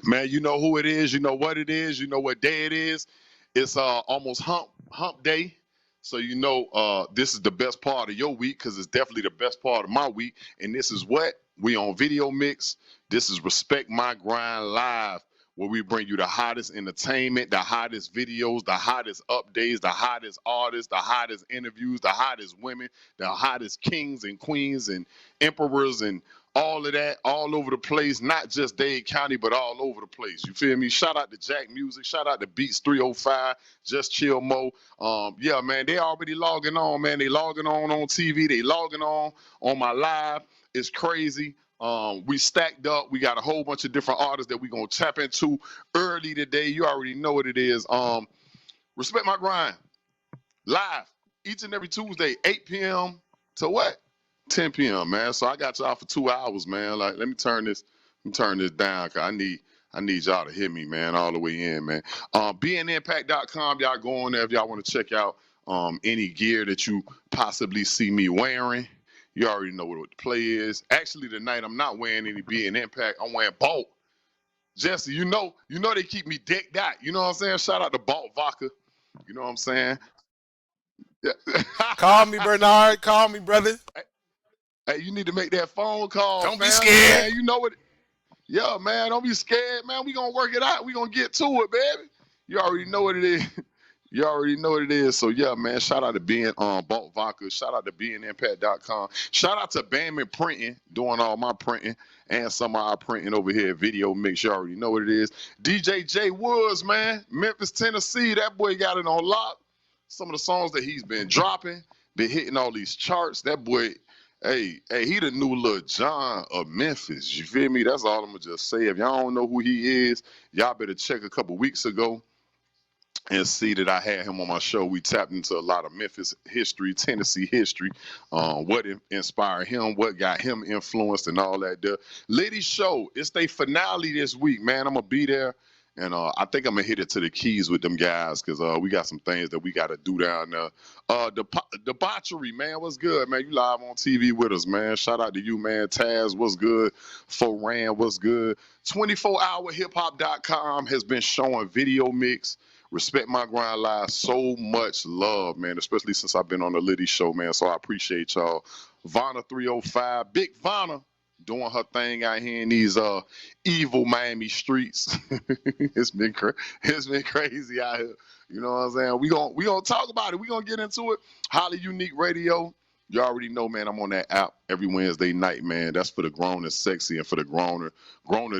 Man, you know who it is, you know what it is, you know what day it is. It's almost hump day. So you know this is the best part of your week because it's definitely the best part of my week. And this is what we on Video Mix. This is Respect My Grind Live, where we bring you the hottest entertainment, the hottest videos, the hottest updates, the hottest artists, the hottest interviews, the hottest women, the hottest kings and queens and emperors and all of that, all over the place, not just Dade County, but all over the place. You feel me? Shout out to Jack Music, shout out to Beats 305, Just Chill Mo. Yeah, man, they already logging on, man. They logging on TV, they logging on my live. It's crazy. We stacked up. We got a whole bunch of different artists that we gonna tap into early today. You already know what it is. Respect My Grind live each and every Tuesday, 8 p.m. to what? 10 p.m. man. So I got y'all for 2 hours, man. Like, let me turn this down, cause I need y'all to hear me, man, all the way in, man. BNImpact.com, y'all go on there if y'all want to check out any gear that you possibly see me wearing. You already know what the play is. Actually, tonight I'm not wearing any BN Impact. I'm wearing Bolt. Jesse, you know they keep me decked out. You know what I'm saying? Shout out to Bolt Vodka. You know what I'm saying? Yeah. Call me, Bernard. Call me, brother. Hey, you need to make that phone call. Don't fam. be scared. Man, you know what? Yeah, man, don't be scared, man. We gonna work it out. We gonna get to it, baby. You already know what it is. You already know what it is. So yeah, man. Shout out to being Bolt Vodka. Shout out to BNImpact.com. Shout out to Bandman Printing, doing all my printing and some of our printing over here at Video Mix. You already know what it is. DJ J Woods, man, Memphis, Tennessee. That boy got it on lock. Some of the songs that he's been dropping, been hitting all these charts. That boy. Hey, he the new Lil Jon of Memphis. You feel me? That's all I'm gonna just say. If y'all don't know who he is, y'all better check a couple weeks ago and see that I had him on my show. We tapped into a lot of Memphis history, Tennessee history, what inspired him, what got him influenced, and all that. The Liddy Show, it's their finale this week, man. I'm gonna be there. And I think I'm gonna hit it to the keys with them guys because we got some things that we gotta do down there. Debauchery, man, what's good, man? You live on TV with us, man. Shout out to you, man. Taz, what's good? Foran, what's good? 24hourhiphop.com has been showing Video Mix. Respect My Grind Live so much love, man, especially since I've been on the Liddy Show, man. So I appreciate y'all. Vonna 305, Big Vonna, doing her thing out here in these evil Miami streets. It's been crazy out here. You know what I'm saying? We gonna talk about it. We gonna get into it. Highly Unique Radio. You already know, man. I'm on that app every Wednesday night, man. That's for the grown and sexy, and for the grown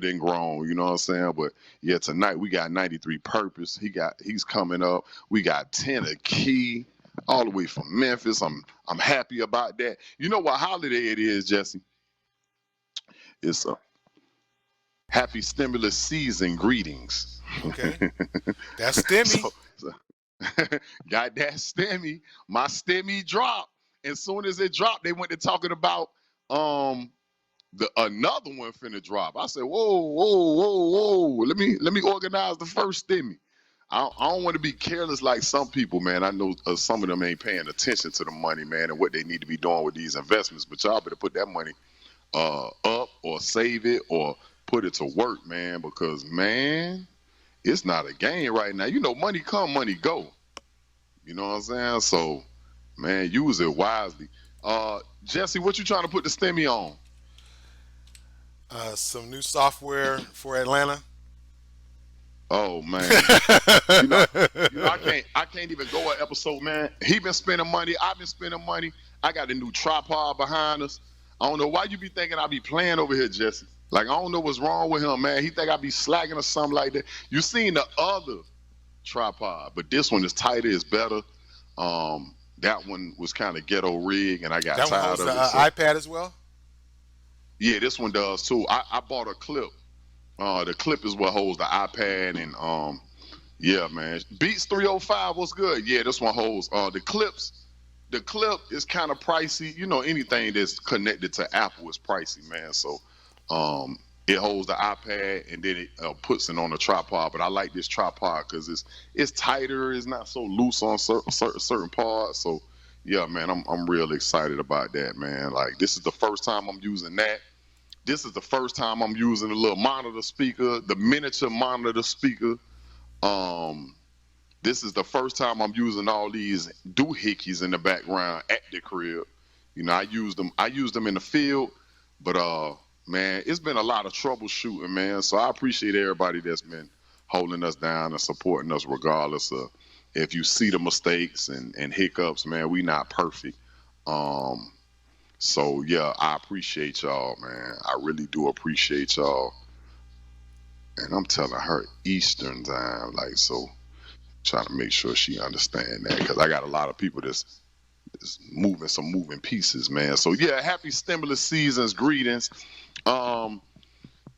than grown. You know what I'm saying? But yeah, tonight we got 93 Purpose. He's coming up. We got Tenakey all the way from Memphis. I'm happy about that. You know what holiday it is, Jesse? It's a happy stimulus season greetings. Okay. That's STEMI. So, got that STEMI. My STEMI dropped. As soon as it dropped, they went to talking about another one finna drop. I said, whoa. Let me organize the first STEMI. I don't want to be careless like some people, man. I know some of them ain't paying attention to the money, man, and what they need to be doing with these investments. But y'all better put that money up or save it or put it to work, man, because, man, it's not a game right now. You know, money come, money go. You know what I'm saying? So, man, use it wisely. Jesse, what you trying to put the STEMI on? Some new software for Atlanta. Oh man, you know, I can't even go an episode, man. He been spending money. I've been spending money. I got a new tripod behind us. I don't know why you be thinking I be playing over here, Jesse. Like, I don't know what's wrong with him, man. He think I be slacking or something like that. You seen the other tripod, but this one is tighter, it's better. That one was kind of ghetto rig, and I got That one tired holds of the it. So, iPad as well. yeah, this one does too. I bought a clip. The clip is what holds the iPad, and yeah, man. Beats 305, what's good? Yeah, this one holds the clips. The clip is kind of pricey. You know, anything that's connected to Apple is pricey, man. So it holds the iPad, and then it puts it on a tripod. But I like this tripod because it's tighter. It's not so loose on certain parts. So yeah, man, I'm real excited about that, man. Like, this is the first time I'm using that. This is the first time I'm using the little monitor speaker, the miniature monitor speaker. Um, this is the first time I'm using all these doohickeys in the background at the crib. You know, I used them. I used them in the field, but man, it's been a lot of troubleshooting, man. So I appreciate everybody that's been holding us down and supporting us, regardless of if you see the mistakes and hiccups, man. We not perfect. Um, so yeah, I appreciate y'all, man. I really do appreciate y'all. And I'm telling her Eastern time, like so. Trying to make sure she understand that because I got a lot of people that's moving some moving pieces, man. So yeah, happy stimulus seasons, greetings. Um,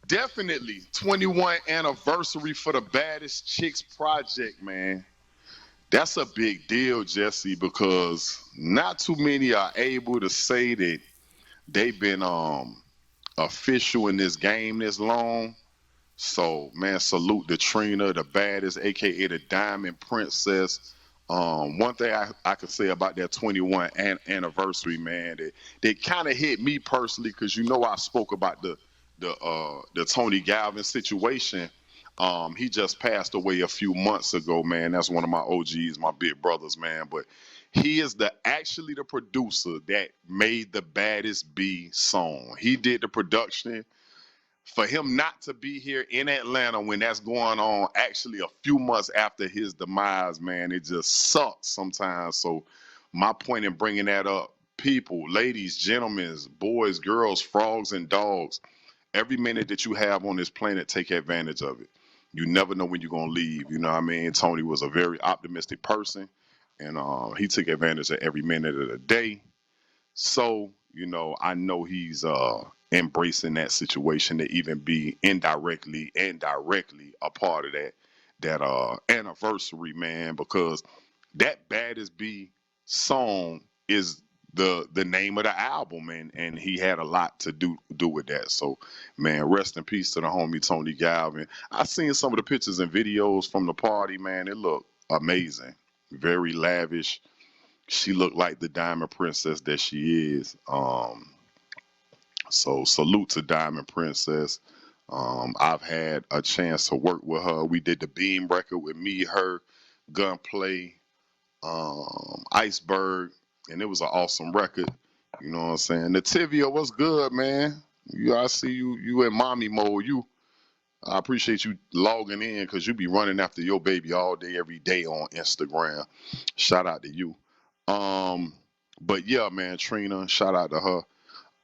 Definitely 21 anniversary for the Baddest Chicks project, man. That's a big deal, Jesse, because not too many are able to say that they've been official in this game this long. So, man, salute to Trina, the baddest, aka the Diamond Princess. One thing I could say about that 21 anniversary, man, that kind of hit me personally because you know I spoke about the Tony Galvin situation. He just passed away a few months ago, man. That's one of my OGs, my big brothers, man. But he is actually the producer that made the Baddest B song. He did the production. For him not to be here in Atlanta when that's going on actually a few months after his demise, man, it just sucks sometimes. So my point in bringing that up, people, ladies, gentlemen, boys, girls, frogs, and dogs, every minute that you have on this planet, take advantage of it. You never know when you're going to leave. You know what I mean? Tony was a very optimistic person, and he took advantage of every minute of the day. So, you know, I know he's embracing that situation to even be indirectly and directly a part of that anniversary, man, because that Baddest B song is the name of the album, and he had a lot to do with that. So, man, rest in peace to the homie Tony Galvin. I seen some of the pictures and videos from the party, man. It looked amazing, very lavish. She looked like the Diamond Princess that she is. So salute to Diamond Princess. I've had a chance to work with her. We did the Beam record with me, her, Gunplay, Iceberg, and it was an awesome record. You know what I'm saying? Nativia, what's good, man? I see you in mommy mode. I appreciate you logging in because you be running after your baby all day, every day on Instagram. Shout out to you. Um, but yeah, man, Trina, shout out to her.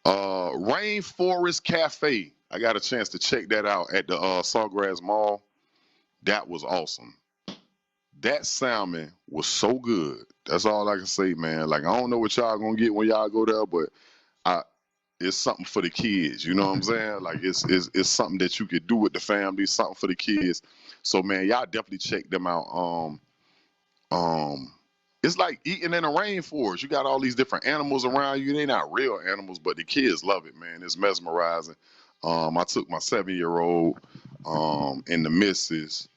Rainforest Cafe. I got a chance to check that out at the Sawgrass Mall. That was awesome. That salmon was so good. That's all I can say, man. Like I don't know what y'all gonna get when y'all go there, but I it's something for the kids. You know what I'm saying? Like it's something that you could do with the family, something for the kids. So man, y'all definitely check them out. Um, it's like eating in a rainforest. You got all these different animals around you. They're not real animals, but the kids love it, man. It's mesmerizing. I took my 7-year-old and the missus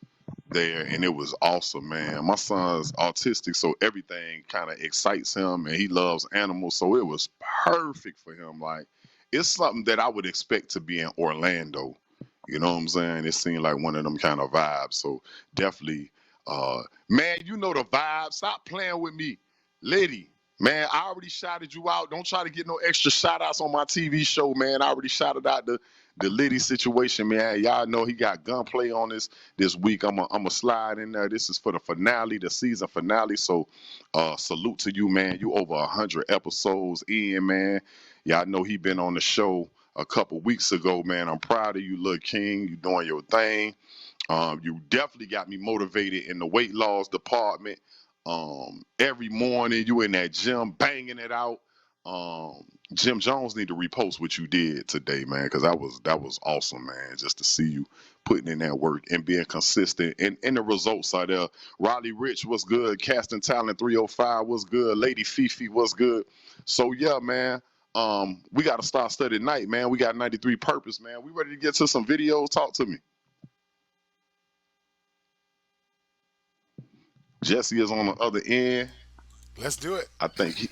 there, and it was awesome, man. My son's autistic, so everything kind of excites him, and he loves animals, so it was perfect for him. Like it's something that I would expect to be in Orlando. You know what I'm saying? It seemed like one of them kind of vibes. So definitely, man, you know the vibe. Stop playing with me, lady. Man, I already shouted you out. Don't try to get no extra shout outs on my TV show, man. I already shouted out the Liddy situation, man. Y'all know he got gunplay on this week. I'm a slide in there. This is for the finale, the season finale. So salute to you, man. You over 100 episodes in, man. Y'all know he been on the show a couple weeks ago, man. I'm proud of you, little king. You doing your thing. You definitely got me motivated in the weight loss department. Every morning you in that gym banging it out. Jim Jones need to repost what you did today, man, because that was awesome, man. Just to see you putting in that work and being consistent, and the results are there. Riley Rich was good. Casting Talent 305 was good. Lady Fifi was good. So yeah, man. We got to start studying night, man. We got 93 Purpose, man. We ready to get to some videos? Talk to me. Jesse is on the other end. Let's do it. I think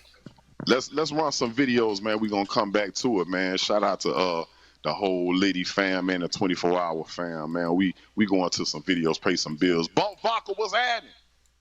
let's run some videos, man. We're gonna come back to it, man. Shout out to the whole Liddy fam, man, the 24-hour fam, man. We going to some videos, pay some bills. Bump Vodka, what's happening?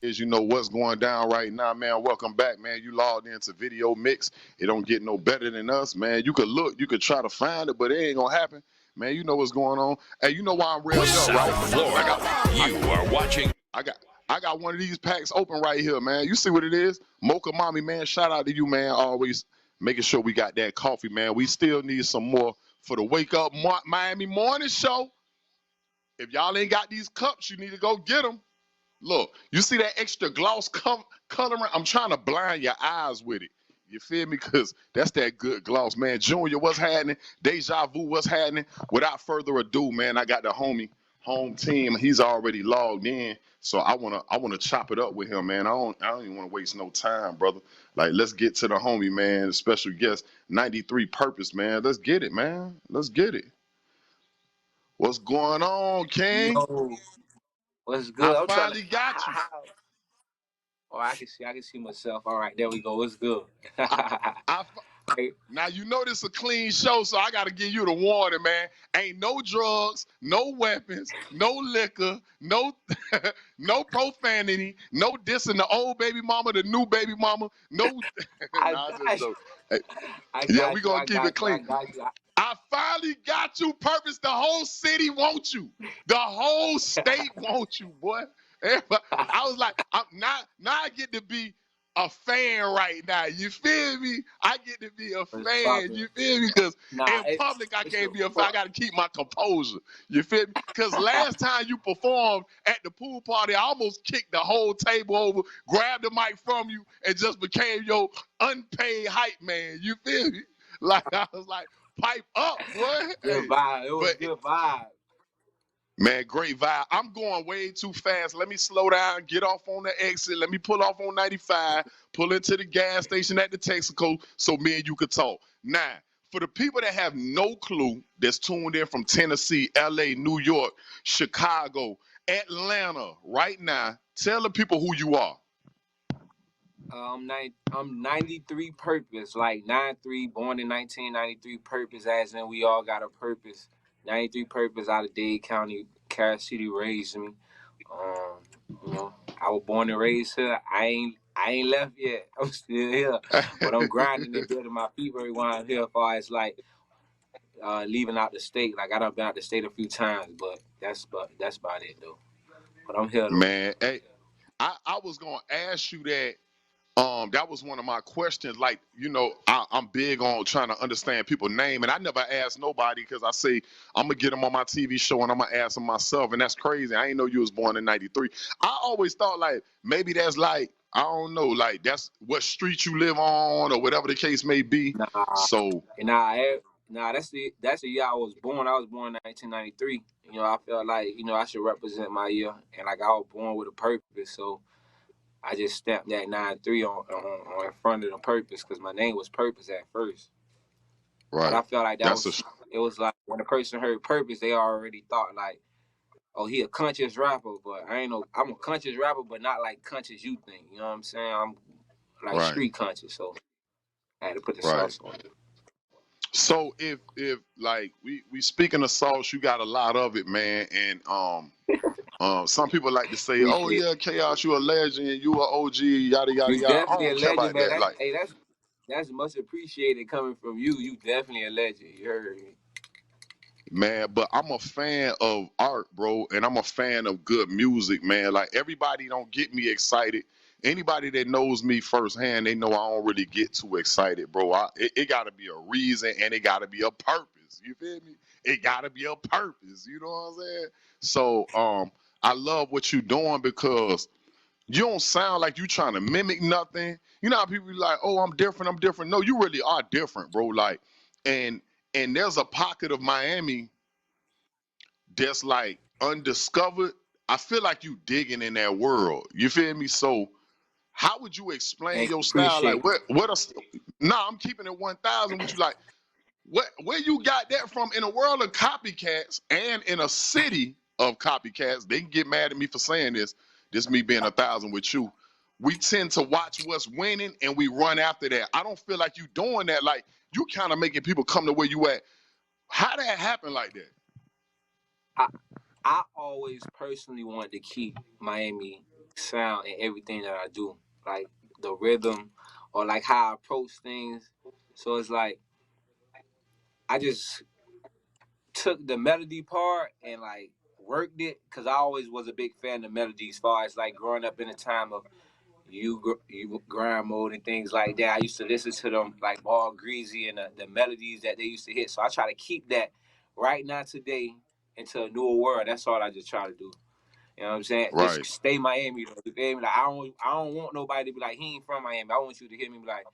Is you know what's going down right now, man. Welcome back, man. You logged into Video Mix. It don't get no better than us, man. You could look, you could try to find it, but it ain't gonna happen. Man, you know what's going on. Hey, you know why I'm real up, right? Florida. You are watching. I got one of these packs open right here, man. You see what it is? Mocha Mommy, man. Shout out to you, man. Always making sure we got that coffee, man. We still need some more for the Wake Up Miami Morning Show. If y'all ain't got these cups, you need to go get them. Look, you see that extra gloss coloring? I'm trying to blind your eyes with it. You feel me? Because that's that good gloss, man. Junior, what's happening? Deja Vu, what's happening? Without further ado, man, I got the home team. He's already logged in, so I wanna chop it up with him, man. I don't even want to waste no time, brother. Like, let's get to the homie, man. The special guest, 93 Purpose, man. Let's get it, man. Let's get it. What's going on, King? Yo, what's I good? I'm trying to. finally got you. Oh, I can see myself. All right, there we go. What's good? Now you know this is a clean show, so I got to give you the warning, man. Ain't no drugs, no weapons, no liquor, no no profanity, no dissing the old baby mama, the new baby mama, no. Yeah, we gonna keep it clean. I finally got you, Purpose. The whole city wants you. The whole state wants you, boy. I was like, now I get to be a fan right now. You feel me? I get to be a fan. You feel me? Because in public, I can't be a fan. I got to keep my composure. You feel me? Because last time you performed at the pool party, I almost kicked the whole table over, grabbed the mic from you, and just became your unpaid hype man. You feel me? Like, I was like, pipe up, boy. Good vibe. It was good vibe. Man, great vibe. I'm going way too fast. Let me slow down, get off on the exit. Let me pull off on 95, pull into the gas station at the Texaco so me and you could talk. Now, for the people that have no clue that's tuned in from Tennessee, LA, New York, Chicago, Atlanta right now, tell the people who you are. I'm 93 Purpose, like 93, born in 1993 Purpose, as in we all got a purpose. 93 Purpose out of Dade County, Carroll City raised me. You know, I was born and raised here. I ain't left yet. I'm still here, but I'm grinding and building my feet where I'm here. As far as like leaving out the state, like I done been out the state a few times, but that's about it though. But I'm here though. Man, hey, I was gonna ask you that. That was one of my questions. Like, you know, I'm big on trying to understand people's name, and I never ask nobody because I say I'm gonna get them on my TV show and I'm gonna ask them myself, and that's crazy. I ain't know you was born in '93. I always thought like maybe that's like I don't know, like that's what street you live on or whatever the case may be. So that's the year I was born. I was born in 1993. You know, I felt like I should represent my year, and like I was born with a purpose, so. I just stamped that 93 on in front of the Purpose because my name was Purpose at first. Right. But I felt like it was like when a person heard Purpose, they already thought like, oh, he a conscious rapper, but I'm a conscious rapper, but not like conscious you think. You know what I'm saying? I'm like street conscious, so I had to put the sauce on it. So if like we speaking of sauce, you got a lot of it, man, and some people like to say, "Oh yeah, Chaos, you a legend, you a OG, yada yada yada." I don't care about that. Like, hey, that's much appreciated coming from you. You definitely a legend. You heard me, man. But I'm a fan of art, bro, and I'm a fan of good music, man. Like everybody don't get me excited. Anybody that knows me firsthand, they know I don't really get too excited, bro. It got to be a reason and it got to be a purpose. You feel me? It got to be a purpose. You know what I'm saying? So, I love what you're doing because you don't sound like you trying to mimic nothing. You know how people be like, "Oh, I'm different. No, you really are different, bro." Like, and there's a pocket of Miami that's like undiscovered. I feel like you digging in that world. You feel me? So, how would you explain your style? Like, I'm keeping it 1,000 with you. Like, where you got that from in a world of copycats and in a city of copycats? They can get mad at me for saying this. This me being 1,000 with you. We tend to watch what's winning and we run after that. I don't feel like you doing that. Like you kind of making people come to where you at. How that happen like that? I always personally wanted to keep Miami sound in everything that I do, like the rhythm or like how I approach things. So it's like I just took the melody part and like worked it because I always was a big fan of melody as far as like growing up in a time of you grind mode and things like that. I used to listen to them like Ball Greasy and the melodies that they used to hit. So I try to keep that right now today into a newer world. That's all I just try to do. You know what I'm saying? Just Right. stay Miami though. You feel me? Like I don't want nobody to be like he ain't from Miami. I want you to hear me be like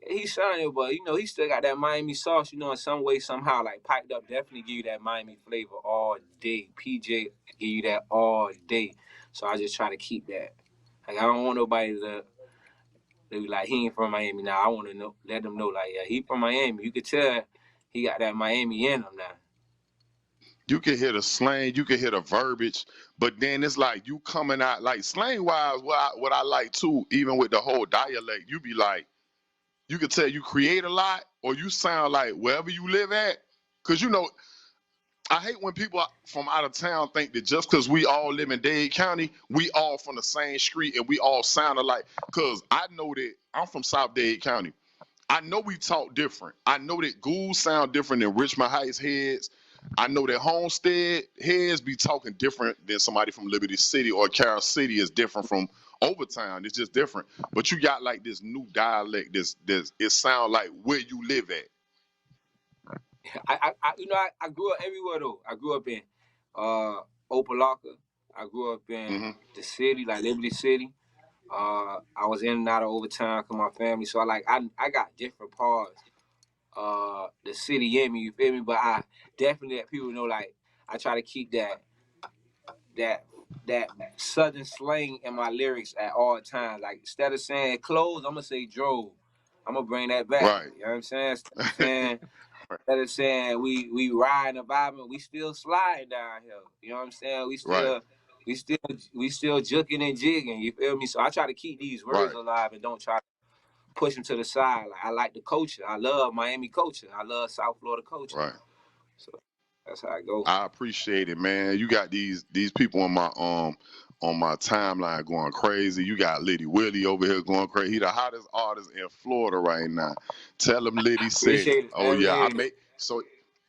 he's shining, but you know he still got that Miami sauce. You know, in some way, somehow, like piped up, definitely give you that Miami flavor all day. PJ give you that all day. So I just try to keep that. Like I don't want nobody to they be like he ain't from Miami. Now I want to know, let them know like yeah he from Miami. You could tell he got that Miami in him now. You can hear the slang, you can hear the verbiage, but then it's like you coming out like slang wise. What I like too, even with the whole dialect, you be like you could tell you create a lot, or you sound like wherever you live at. Cause you know, I hate when people from out of town think that just because we all live in Dade County, we all from the same street and we all sound alike. Cause I know that I'm from South Dade County. I know we talk different. I know that ghouls sound different than Richmond Heights heads. I know that Homestead heads be talking different than somebody from Liberty City, or Carroll City is different from Overtown. It's just different. But you got like this new dialect. This it sound like where you live at. I grew up everywhere though. I grew up in Opelika. I grew up in Hmm. the city, like Liberty City. I was in and out of Overtown because my family. So I got different parts. The city in me, you feel me? But I definitely let people know like I try to keep that that southern slang in my lyrics at all times. Like instead of saying clothes, I'm gonna say drove. I'm gonna bring that back. Right. You know what I'm saying? Instead of saying we riding and vibing, we still sliding down here. You know what I'm saying? Right. We still juking and jigging. You feel me? So I try to keep these words Right. alive and don't try to push them to the side. Like I like the culture. I love Miami culture. I love South Florida culture. Right. So that's how I go. I appreciate it, man. You got these people on my timeline going crazy. You got Liddy Willie over here going crazy. He the hottest artist in Florida right now. Tell him Liddy said it. Appreciate it, Oh yeah, I man. make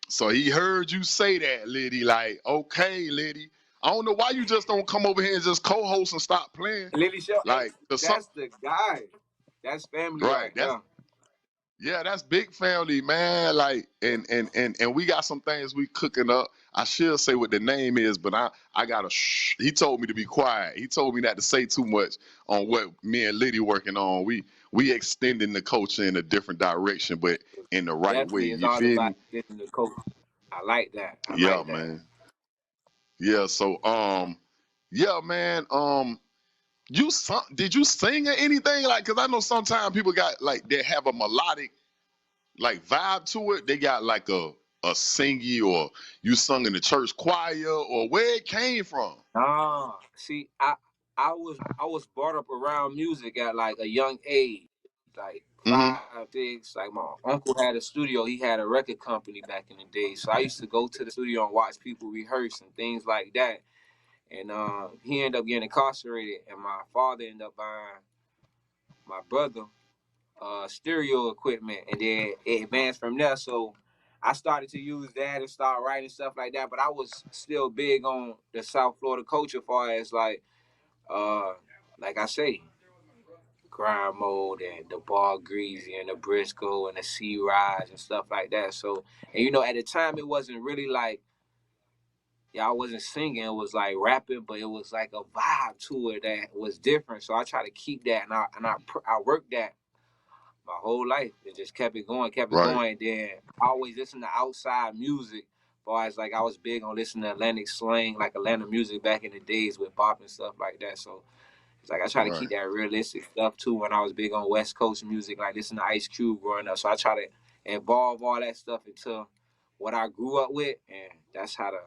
so he heard you say that, Liddy. Like, okay, Liddy. I don't know why you just don't come over here and just co-host and stop playing. Lily Show, hey, Like the song, that's the guy. That's family right? right there. Yeah, that's big family, man. Like, and we got some things we cooking up. I should say what the name is, but I gotta. He told me to be quiet. He told me not to say too much on what me and Liddy working on. We extending the culture in a different direction, but in the right way. Definitely, it's You all feel about me? getting the coach. I like that. I Yeah, like that. man. Yeah. So yeah, man. Did you sing or anything? Like, cause I know sometimes people got like they have a melodic like vibe to it. They got like a singy, or you sung in the church choir, or where it came from. See, I was brought up around music at like a young age, like Hmm. 5, 6. Like my uncle had a studio. He had a record company back in the day, so I used to go to the studio and watch people rehearse and things like that. And he ended up getting incarcerated, and my father ended up buying my brother stereo equipment, and then it advanced from there. So I started to use that and start writing stuff like that. But I was still big on the South Florida culture, as far as uh, like I say, grind mode and the Ball Greasy and the Briscoe and the Sea Rise and stuff like that. So, and at the time it wasn't really like y'all wasn't singing, it was like rapping, but it was like a vibe to it that was different. So I try to keep that, and I worked that my whole life. It just kept it going, kept it Right, going. Then I always listen to outside music. Far as like I was big on listening to Atlantic slang, like Atlanta music back in the days with bop and stuff like that. So it's like I try to keep right, that realistic stuff too. When I was big on West Coast music, like listening to Ice Cube growing up. So I try to involve all that stuff into what I grew up with, and that's how the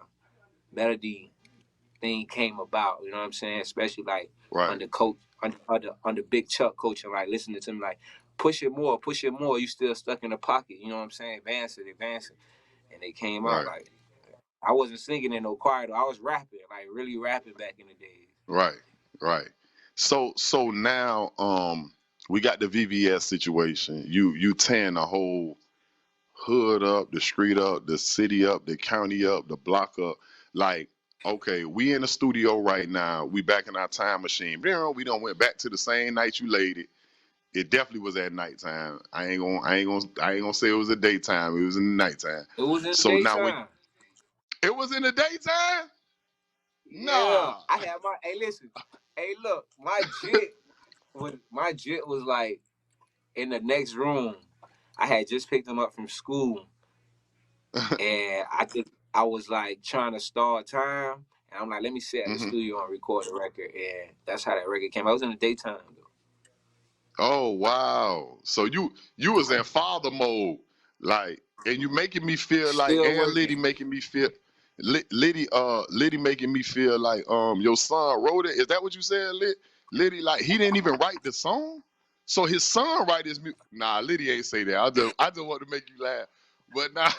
melody thing came about. You know what I'm saying? Especially like right, under coach under Big Chuck coaching, like listening to him like push it more, you still stuck in the pocket. You know what I'm saying? Advance it. and they came out Right. like I wasn't singing in no choir though. I was rapping, like really rapping back in the days. Right. Right. So now we got the VVS situation. You tearing the whole hood up, the street up, the city up, the county up, the block up. Like, okay, we in the studio right now. We back in our time machine. We don't went back to the same night you laid it. It definitely was at nighttime. I ain't gonna say it was a daytime. It was in the nighttime. It was in the So now when daytime. it was in the daytime, Yeah, nah. I had my. Hey, listen. Hey, look, my jit was like in the next room. I had just picked him up from school, and I think I was like trying to start time, and I'm like, let me sit at the hmm studio and record the record, and that's how that record came. I was in the daytime though. Oh wow! So you was in father mode, like, and you making me feel like, Still and working. Liddy making me feel, Liddy making me feel like your son wrote it. Is that what you said, Liddy? Like he didn't even write the song, so his son write his music. Nah, Liddy ain't say that. I just want to make you laugh, but nah.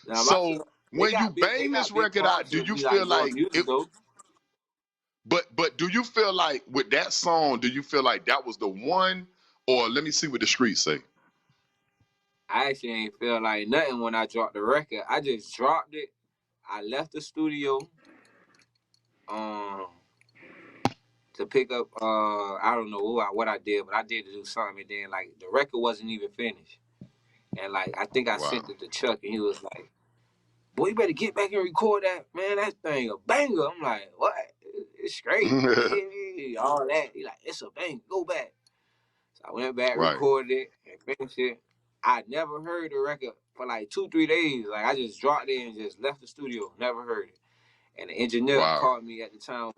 Now my So they when you got big they bang this got big record out, props do of you me like feel doing like it? music though. But do you feel like with that song, do you feel like that was the one, or let me see what the streets say? I actually ain't feel like nothing when I dropped the record. I just dropped it. I left the studio um to pick up I don't know what I did, but I did to do something, and then like the record wasn't even finished. And like I think I Wow. sent it to Chuck, and he was like, "Boy, you better get back and record that, man. That thing a banger." I'm like, "What? It's straight." Yeah, all that. He like, "It's a banger. Go back." So I went back, Right. recorded it, and finished it. I never heard the record for like 2-3 days. Like I just dropped it and just left the studio. Never heard it. And the engineer Wow. called me at the time.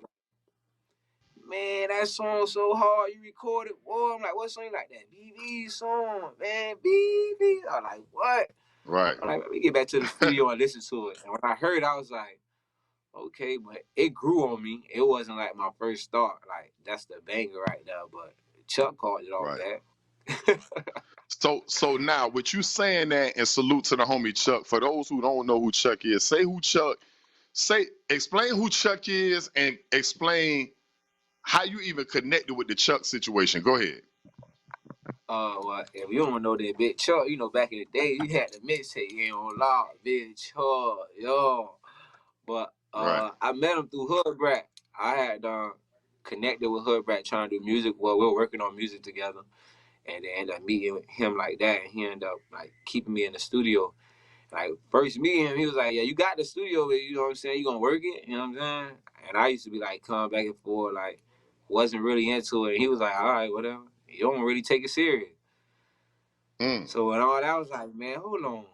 Man, that song so hard. You recorded, boy. I'm like, what song? Like that BB song, man. BB. I'm like, what? Right. I'm like, let me get back to the studio and listen to it. And when I heard it, I was like, okay, but it grew on me. It wasn't like my first start. Like, that's the banger right now. But Chuck called it off Right. that. So now with you saying that, and salute to the homie Chuck. For those who don't know who Chuck is, explain who Chuck is and explain how you even connected with the Chuck situation. Go ahead. Well, if you don't know that Big Chuck, you know, back in the day, he had the mixtape, you know, law, Big Chuck, yo. But Right. I met him through Hood Brat. I had connected with Hood Brat trying to do music. Well, we were working on music together, and then ended up meeting him like that, and he ended up like keeping me in the studio. Like first meeting him, he was like, "Yeah, you got the studio, but you know what I'm saying? You gonna work it? You know what I'm saying?" And I used to be like, coming back and forth, like wasn't really into it. And he was like, "All right, whatever. You don't really take it serious." Mm. So and all that, I was like, "Man, hold on.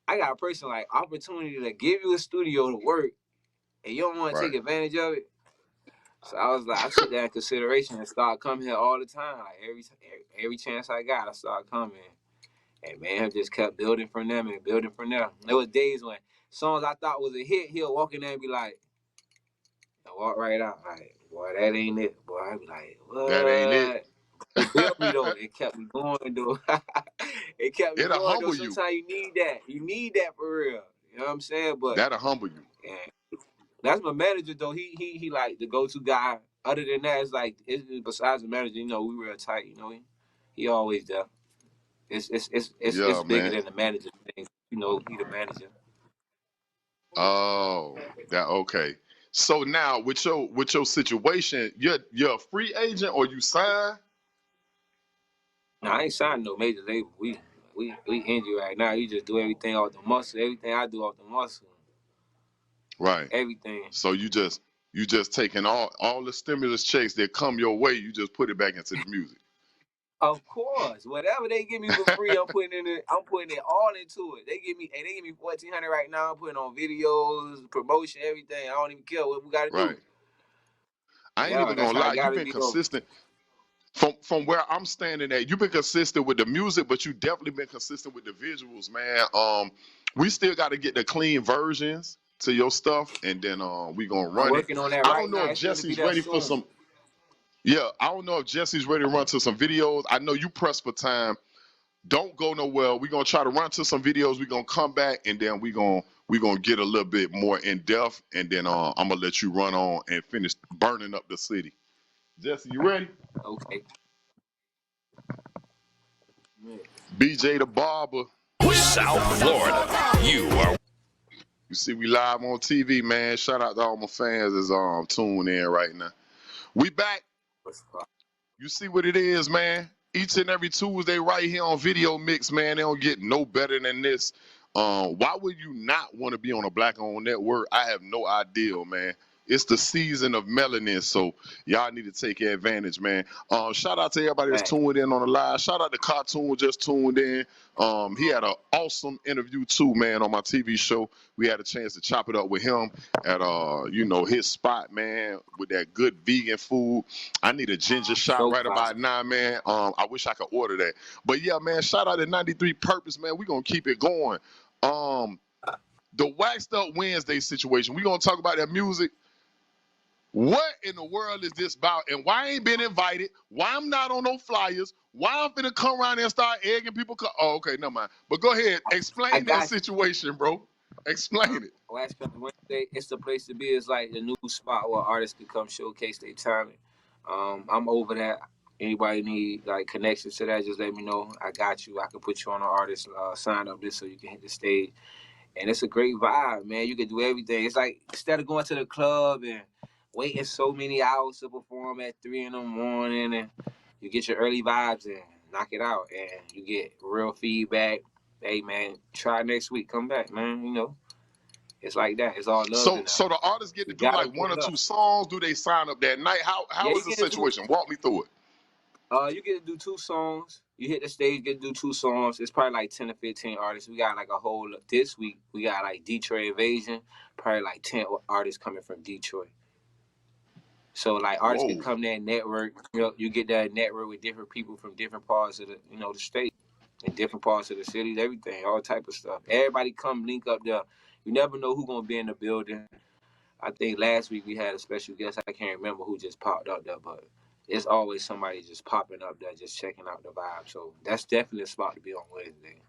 I got a person like opportunity to give you a studio to work, and you don't want to Right. take advantage of it." So I was like, I took that in consideration and started coming here all the time. Like every chance I got, I started coming. And man, I just kept building from them and building from there. There was days when songs I thought was a hit, he'll walk in there and be like, and walk right out. Like, boy, that ain't it. Boy, I'd be like, That ain't it. what? It built me though. It kept me going though. It kept me It'll going though. humble you. Sometimes you need that. You need that for real. You know what I'm saying? But That'll humble you. and that's my manager though. He like the go-to guy. Other than that, it's besides the manager, you know, we real tight. You know, he always there. It's Yeah, bigger man. than the manager thing. You know, he the manager. Oh, that okay. So now with your situation, you're a free agent or you signed? Now I ain't signed no major label. We injured right now. You just do everything off the muscle. Everything I do off the muscle. Right. Everything. So you just taking all the stimulus checks that come your way, you just put it back into the music. Of course, whatever they give me for free, I'm putting it all into it. They give me 1,400 right now. I'm putting on videos, promotion, everything. I don't even care what we got to Right. do. I ain't Yeah, even that's gonna how I lie, got you've to been be though. consistent from where I'm standing at. You've been consistent with the music, but you definitely been consistent with the visuals, man. We still got to get the clean versions to your stuff, and then we gonna I'm run it. working on that I right don't know now. if It's going to be Jesse's there ready for soon. some. Yeah, I don't know if Jesse's ready to run to some videos. I know you pressed for time. Don't go nowhere. We're gonna try to run to some videos. We're gonna come back and then we're gonna get a little bit more in depth, and then I'm gonna let you run on and finish burning up the city. Jesse, you ready? Okay. Yeah. BJ the Barber. South Florida. You see, we live on TV, man. Shout out to all my fans that's tuned in right now. We back. What's up? You see what it is, man. Each and every Tuesday, right here on Video Mix, man. They don't get no better than this. Why would you not want to be on a black-owned network? I have no idea, man. It's the season of melanin, so y'all need to take advantage, man. Shout out to everybody that's Right. tuned in on the live. Shout out to Cartoon just tuned in. He had an awesome interview too, man, on my TV show. We had a chance to chop it up with him at his spot, man, with that good vegan food. I need a ginger shot So right classic. about now, man. I wish I could order that. But yeah, man, shout out to 93 Purpose, man. We're gonna keep it going. The Waxed Up Wednesday situation. We're gonna talk about that music. What in the world is this about? And why I ain't been invited? Why I'm not on no flyers? Why I'm finna come around there and start egging people? Oh, okay, never mind. But go ahead, I explain that got you. situation, bro. Explain it. Wax Up Wednesday, it's the place to be. It's like the new spot where artists can come showcase their talent. I'm over that. Anybody need like connections to that, just let me know. I got you. I can put you on an artist sign up this so you can hit the stage. And it's a great vibe, man. You can do everything. It's like instead of going to the club and waiting so many hours to perform at 3 in the morning, and you get your early vibes and knock it out, and you get real feedback. Hey, man, try next week. Come back, man. It's like that. It's all love So, in so that. the artists get to You do gotta like pull one or it up. two songs. Do they sign up that night? How Yeah, is the situation? Walk me through it. you get to do 2 songs. You hit the stage, get to do 2 songs. It's probably like 10 or 15 artists. We got like a whole this week. We got like Detroit Invasion. Probably like 10 artists coming from Detroit. So like artists can Whoa. come there and network. You get that network with different people from different parts of the state and different parts of the city, everything, all type of stuff. Everybody come link up there. You never know who's gonna be in the building. I think last week we had a special guest. I can't remember who just popped up there, but it's always somebody just popping up there, just checking out the vibe. So that's definitely a spot to be on Wednesday.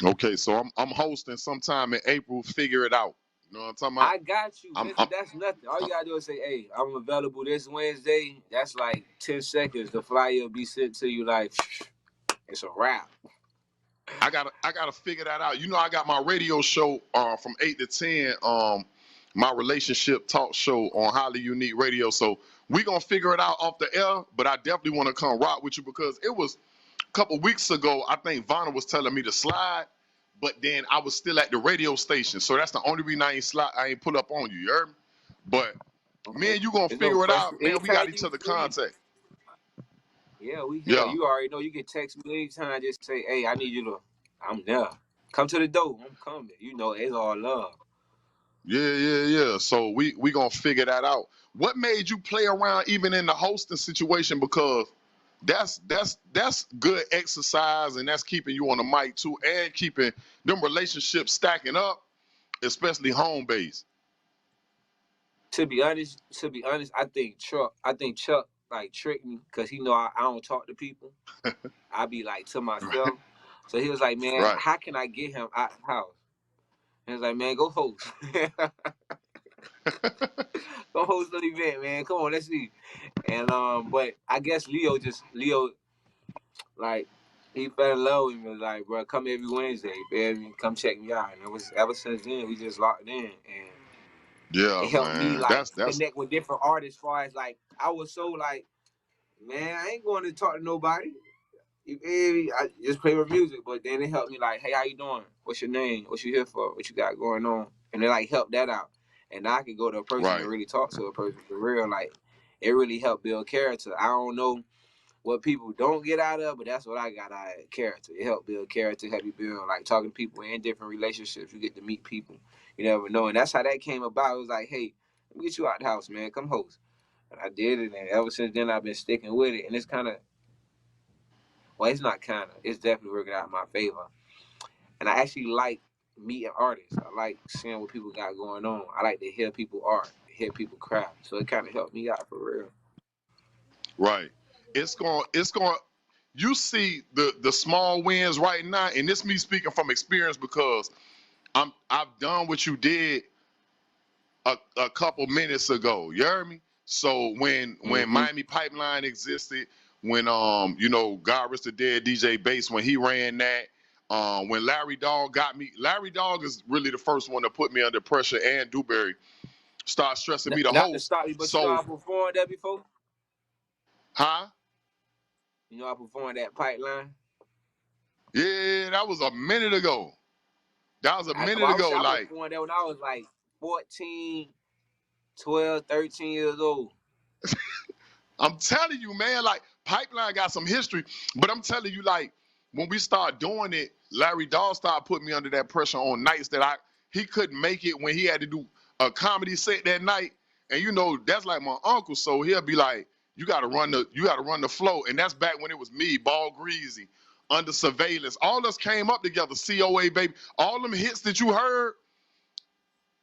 Okay, so I'm hosting sometime in April. Figure it out. You know what I'm talking about? I got you. I'm, Listen, I'm that's nothing. All you gotta do is say, "Hey, I'm available this Wednesday." That's like 10 seconds. The flyer will be sent to you. Like it's a wrap. I gotta figure that out. You know, I got my radio show from 8 to 10. My relationship talk show on Highly Unique Radio. So we gonna figure it out off the air. But I definitely want to come rock with you because it was a couple weeks ago. I think Vanna was telling me to slide, but then I was still at the radio station. So that's the only reason I ain't pull up on you. You heard me? But Okay. me and you gonna There's no figure it pressure. out, man. We got Anytime each you other free. contact. Yeah, we here. Yeah. You already know. You can text me anytime. Just say, "Hey, I need you to." I'm there. Come to the door. I'm coming. It's all love. Yeah. So we gonna figure that out. What made you play around even in the hosting situation? Because that's good exercise and that's keeping you on the mic too and keeping them relationships stacking up, especially home base. To be honest, I think Chuck like tricked me because he know I don't talk to people. I be like to myself. So he was like, "Man, Right. how can I get him out the house?" And he was like, "Man, go host." Go host an event, man. Come on, let's see. And but I guess Leo like he fell in love with me. Was like, bro, come every Wednesday, you feel me? Come check me out. And it was ever since then we just locked in, and Yeah, it helped me man. like That's connect with different artists. As far as like I was so like, man, I ain't going to talk to nobody. You feel me? I just play with music, but then it helped me like, hey, how you doing? What's your name? What you here for? What you got going on? And it like helped that out. And now I can go to a person and right. really talk to a person for real. Like it really helped build character. I don't know what people don't get out of, but that's what I got out of character. It helped build character, help you build like talking to people in different relationships. You get to meet people. You never know. And that's how that came about. It was like, hey, let me get you out the house, man. Come host. And I did it, and ever since then I've been sticking with it. And it's kind of, well, it's not kind of, it's definitely working out in my favor. And I actually like meeting artists. I like seeing what people got going on. I like to hear people art, hear people craft. So it kind of helped me out for real. Right. It's going you see the small wins right now, and this me speaking from experience because I've done what you did a couple minutes ago. You heard me? So when Miami Pipeline existed, when God rest the dead DJ Bass, when he ran that, when Larry Dog got me, Larry Dog is really the first one to put me under pressure, and Dewberry start stressing me to Not to host. stop you, but So, you know I performed that before. huh? You know I performed that Pipeline. Yeah, that was a minute ago. That was a minute I ago. performed that when I was like 14, 12, 13 years old. I'm telling you, man, like Pipeline got some history, but I'm telling you, like when we start doing it, Larry Daw started putting me under that pressure on nights that he couldn't make it when he had to do a comedy set that night, and that's like my uncle, so he'll be like, you got to run the flow, and that's back when it was me, Ball Greasy, Under Surveillance, all us came up together, COA baby, all them hits that you heard,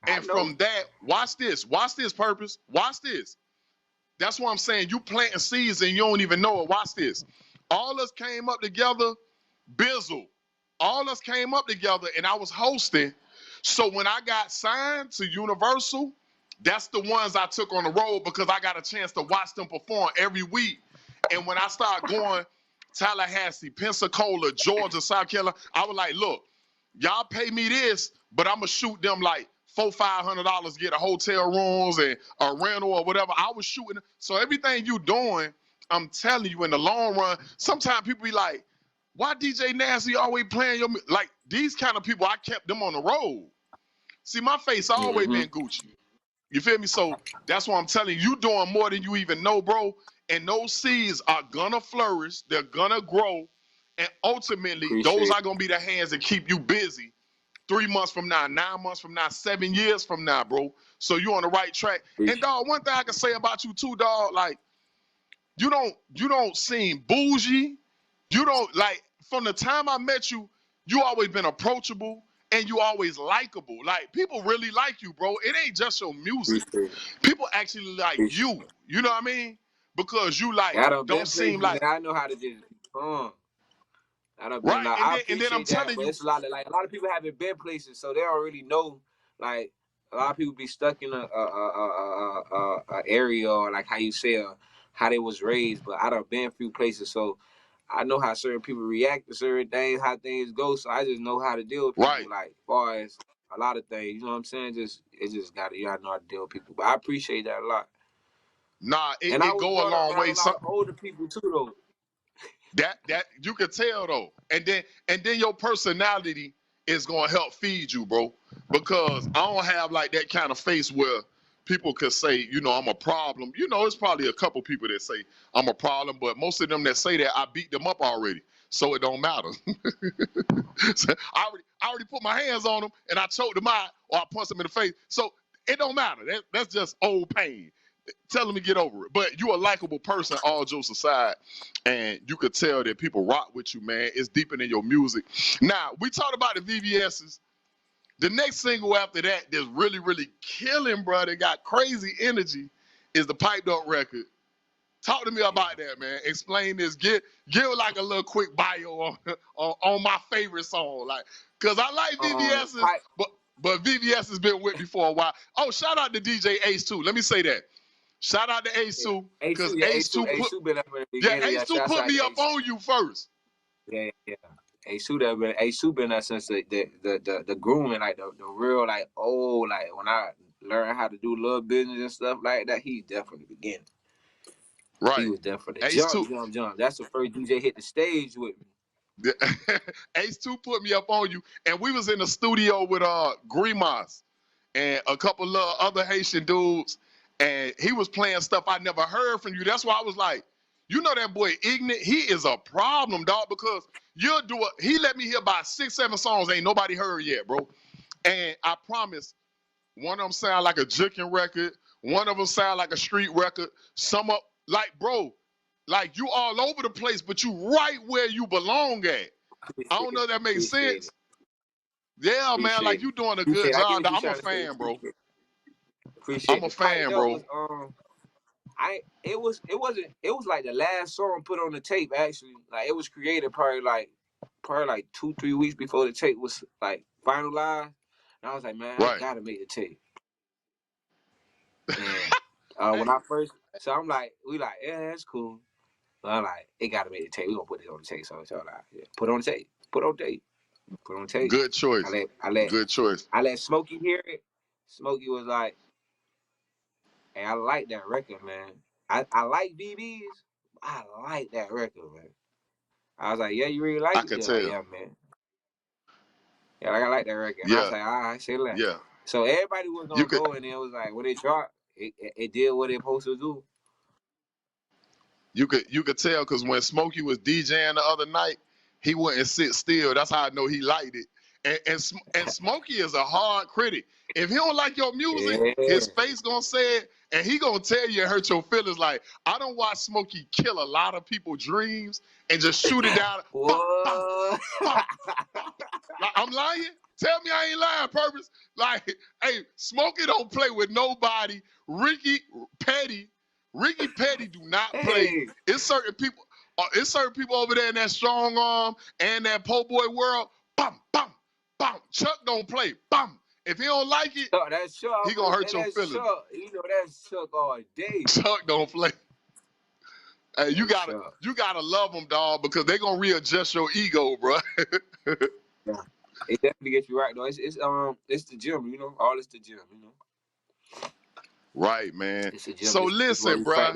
and from that, watch this, Purpose, watch this. That's what I'm saying. You planting seeds and you don't even know it. Watch this. All us came up together, Bizzle. All us came up together and I was hosting. So when I got signed to Universal, that's the ones I took on the road because I got a chance to watch them perform every week. And when I started going Tallahassee, Pensacola, Georgia, South Carolina, I was like, look, y'all pay me this, but I'm going to shoot them like $400-$500, get a hotel rooms and a rental or whatever. I was shooting. So everything you doing, I'm telling you, in the long run, sometimes people be like, why DJ Nasty always playing your, like these kind of people, I kept them on the road. See, my face always been Gucci. You feel me? So that's why I'm telling you, doing more than you even know, bro. And those seeds are gonna flourish, they're gonna grow, and ultimately those are gonna be the hands that keep you busy 3 months from now, 9 months from now, 7 years from now, bro. So you on the right track. And dog, one thing I can say about you too, dog, like you don't seem bougie. You don't, like, from the time I met you, you always been approachable and you always likable. Like people really like you, bro. It ain't just your music. People actually like you. You know what I mean? Because you like don't seem like I know how to just fun. I done been right. like, And then I'm telling you, it's a lot of people haven't been places, so they don't really know. Like a lot of people be stuck in a area, or like how you say how they was raised. But I done been a few places, so I know how certain people react to certain things, how things go. So I just know how to deal with people. Right. Like as far as a lot of things, you know what I'm saying? You gotta know how to deal with people. But I appreciate that a lot. Nah, And I it was go a brought long around way. a lot of older people too, though. That you can tell though, and then your personality is gonna help feed you, bro. Because I don't have like that kind of face where people could say, I'm a problem. It's probably a couple people that say I'm a problem, but most of them that say that, I beat them up already, so it don't matter. So I already put my hands on them and I choked them out or I punched them in the face, so it don't matter. That's just old pain. Tell them to get over it. But you a likable person, all jokes aside, and you could tell that people rock with you, man. It's deeper than your music. Now, we talked about the VVS's. The next single after that that's really, really killing, bro, that got crazy energy, is the Piped Up record. Talk to me about that, man. Explain this. Give like a little quick bio on my favorite song, like, cause I like VVS's, but VVS has been with me for a while. Oh, shout out to DJ Ace too. Let me say that. Shout out to Ace too, because Ace 2 put me up on you first. Yeah. Ace 2 been there since the grooming, like the real, like old, like when I learned how to do little business and stuff like that. He's definitely the beginning. Right. He was definitely Ace jump. That's the first DJ hit the stage with me. Ace 2 put me up on you, and we was in the studio with Grimas and a couple of other Haitian dudes. And he was playing stuff I never heard from you. That's why I was like, that boy Ignorant, he is a problem, dog, because he let me hear about 6-7 songs ain't nobody heard yet, bro. And I promise, one of them sound like a juking record, one of them sound like a street record, some up, like, bro, like you all over the place, but you right where you belong at. I don't know if that makes sense. Yeah, man, like you doing a good job. I'm a fan, bro. Appreciate I'm a fan, bro. It was like the last song put on the tape actually. Like it was created probably like 2-3 weeks before the tape was like finalized. And I was like, man, I Right. gotta make the tape. And when I first, so I'm like, yeah, that's cool. But I'm like, it gotta make the tape. We gonna put this on the tape. So like, yeah, put on the tape. Put on tape. Put on tape. Good choice. Good choice. I let Smokey hear it. Smokey was like, hey, I like that record, man. I like BBs. I like that record, man. I was like, yeah, you really like I it? could Like, tell. yeah, man. Yeah, like, I like that record. And I was Yeah. like, all right, say less. Yeah. So everybody was You gonna could go, and then it was like, when it dropped, it did what it supposed to do. you could tell because when Smokey was DJing the other night, he wouldn't sit still. That's how I know he liked it. And Smokey is a hard critic. If he don't like your music, Yeah. his face gonna say it, and he gonna tell you it hurt your feelings. Like I don't watch Smokey kill a lot of people's dreams and just shoot it down. Bum, bum, bum, bum. Like, I'm lying. Tell me I ain't lying, purpose. Like, hey, Smokey don't play with nobody. Ricky Petty do not play. Hey. It's certain people. It's certain people over there in that strong arm and that po' boy world. Bum, bum, bum. Chuck don't play. Bum. If he don't like it, Chuck, that's Chuck. he gonna hurt your That's feelings. Chuck. You know, that's Chuck all day. Chuck don't play. Hey, you That's gotta love them, dog, because they gonna readjust your ego, bro. Yeah. It definitely gets you right though. It's the gym, you know. All it's the gym, you know. Right, man. It's the gym. So It's listen, bro.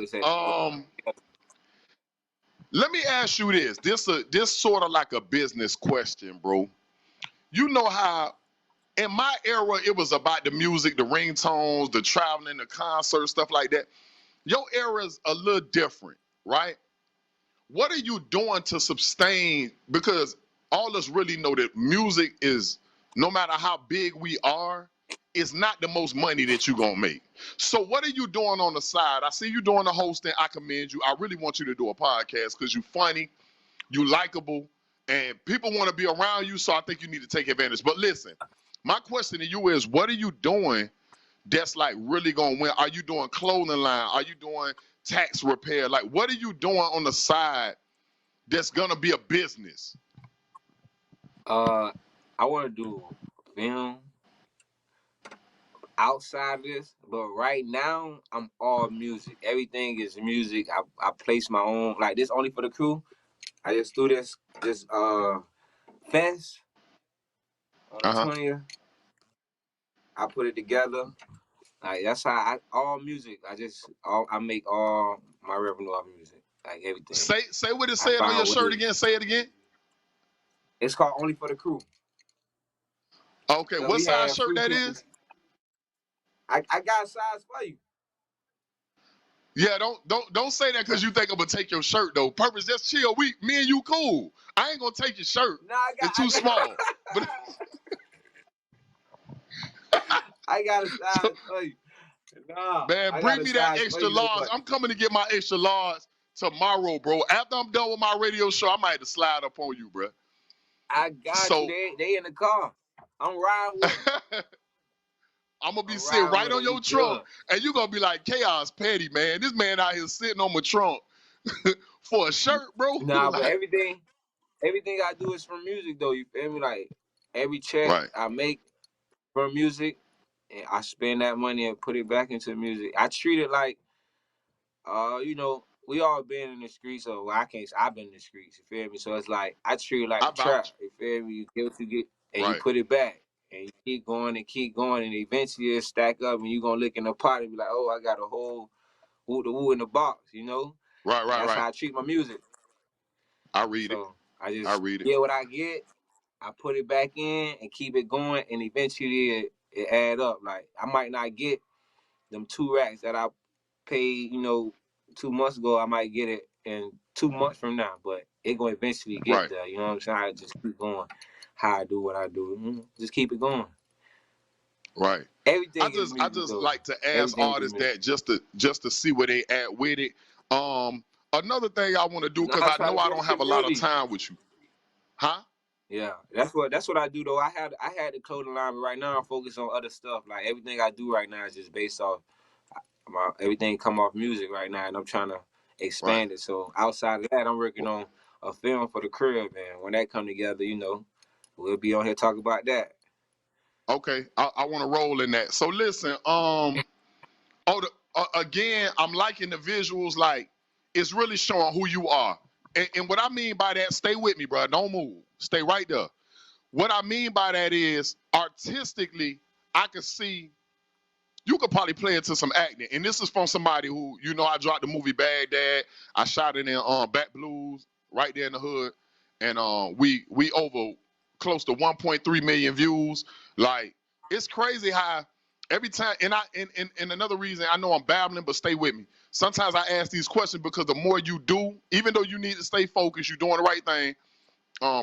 Let me ask you this. This sort of like a business question, bro. You know how in my era it was about the music, the ringtones, the traveling, the concerts, stuff like that. Your era is a little different, right? What are you doing to sustain? Because all us really know that music is, no matter how big we are, it's not the most money that you're gonna make. So what are you doing on the side? I see you doing the hosting. I commend you. I really want you to do a podcast because you're funny, you likable, and people want to be around you. So I think you need to take advantage. But listen, my question to you is, what are you doing that's like really gonna win? Are you doing clothing line? Are you doing tax repair? Like, what are you doing on the side that's gonna be a business? I want to do film outside of this, but right now I'm all music. Everything is music. I place my own, like this only for the crew. I just do this fest on the 20th. I put it together. Like that's how all music. I make all my revenue off music. Like everything. Say what it said on your shirt again. Say it again. It's called Only for the Crew. Okay, so what size shirt that is? I got a size for you. Yeah, don't say that because you think I'm gonna take your shirt though. Purpose, just chill. Me and you cool. I ain't gonna take your shirt. Nah, it's too small. But I got a size for you. Nah, man, bring me that extra large. I'm coming to get my extra large tomorrow, bro. After I'm done with my radio show, I might have to slide up on you, bro. I got you. They in the car. I'm riding with them. I'm gonna be sitting right on your trunk, and you gonna be like, Chaos Petty, man. This man out here sitting on my trunk for a shirt, bro. Nah, like, but everything I do is from music, though. You feel me? Like every check I make from music, and I spend that money and put it back into music. I treat it like, you know, we all been in the streets, so I've been in the streets. You feel me? So it's like I treat it like a trap. You feel me? You get what you get, and you put it back. And you keep going, and eventually it'll stack up, and you're going to look in the pot and be like, oh, I got a whole woo in the box, you know? Right. That's how I treat my music. I read it. I just get what I get, I put it back in and keep it going, and eventually it add up. Like, I might not get them 2 racks that I paid, you know, 2 months ago. I might get it in 2 months from now, but it going to eventually get there, you know what I'm saying? I just keep going. How I do what I do, just keep it going. Right. Everything. I just like to ask artists that just to see where they at with it. Another thing I want to do because I know I don't have a lot of time with you. Huh? Yeah, that's what I do though. I had the clothing line, but right now I'm focused on other stuff. Like everything I do right now is just based off Everything come off music right now, and I'm trying to Right. expand it. So outside of that, I'm working on a film for the crib, man. When that come together, we'll be on here talking about that. Okay. I want to roll in that. So listen. Again, I'm liking the visuals. Like it's really showing who you are. And what I mean by that, stay with me, bro. Don't move. Stay right there. What I mean by that is artistically, I could see you could probably play into some acting. And this is from somebody who, I dropped the movie Baghdad. I shot it in Back Blues, right there in the hood. And we over close to 1.3 million views. Like, it's crazy how every time, and another reason, I know I'm babbling, but stay with me. Sometimes I ask these questions because the more you do, even though you need to stay focused, you're doing the right thing,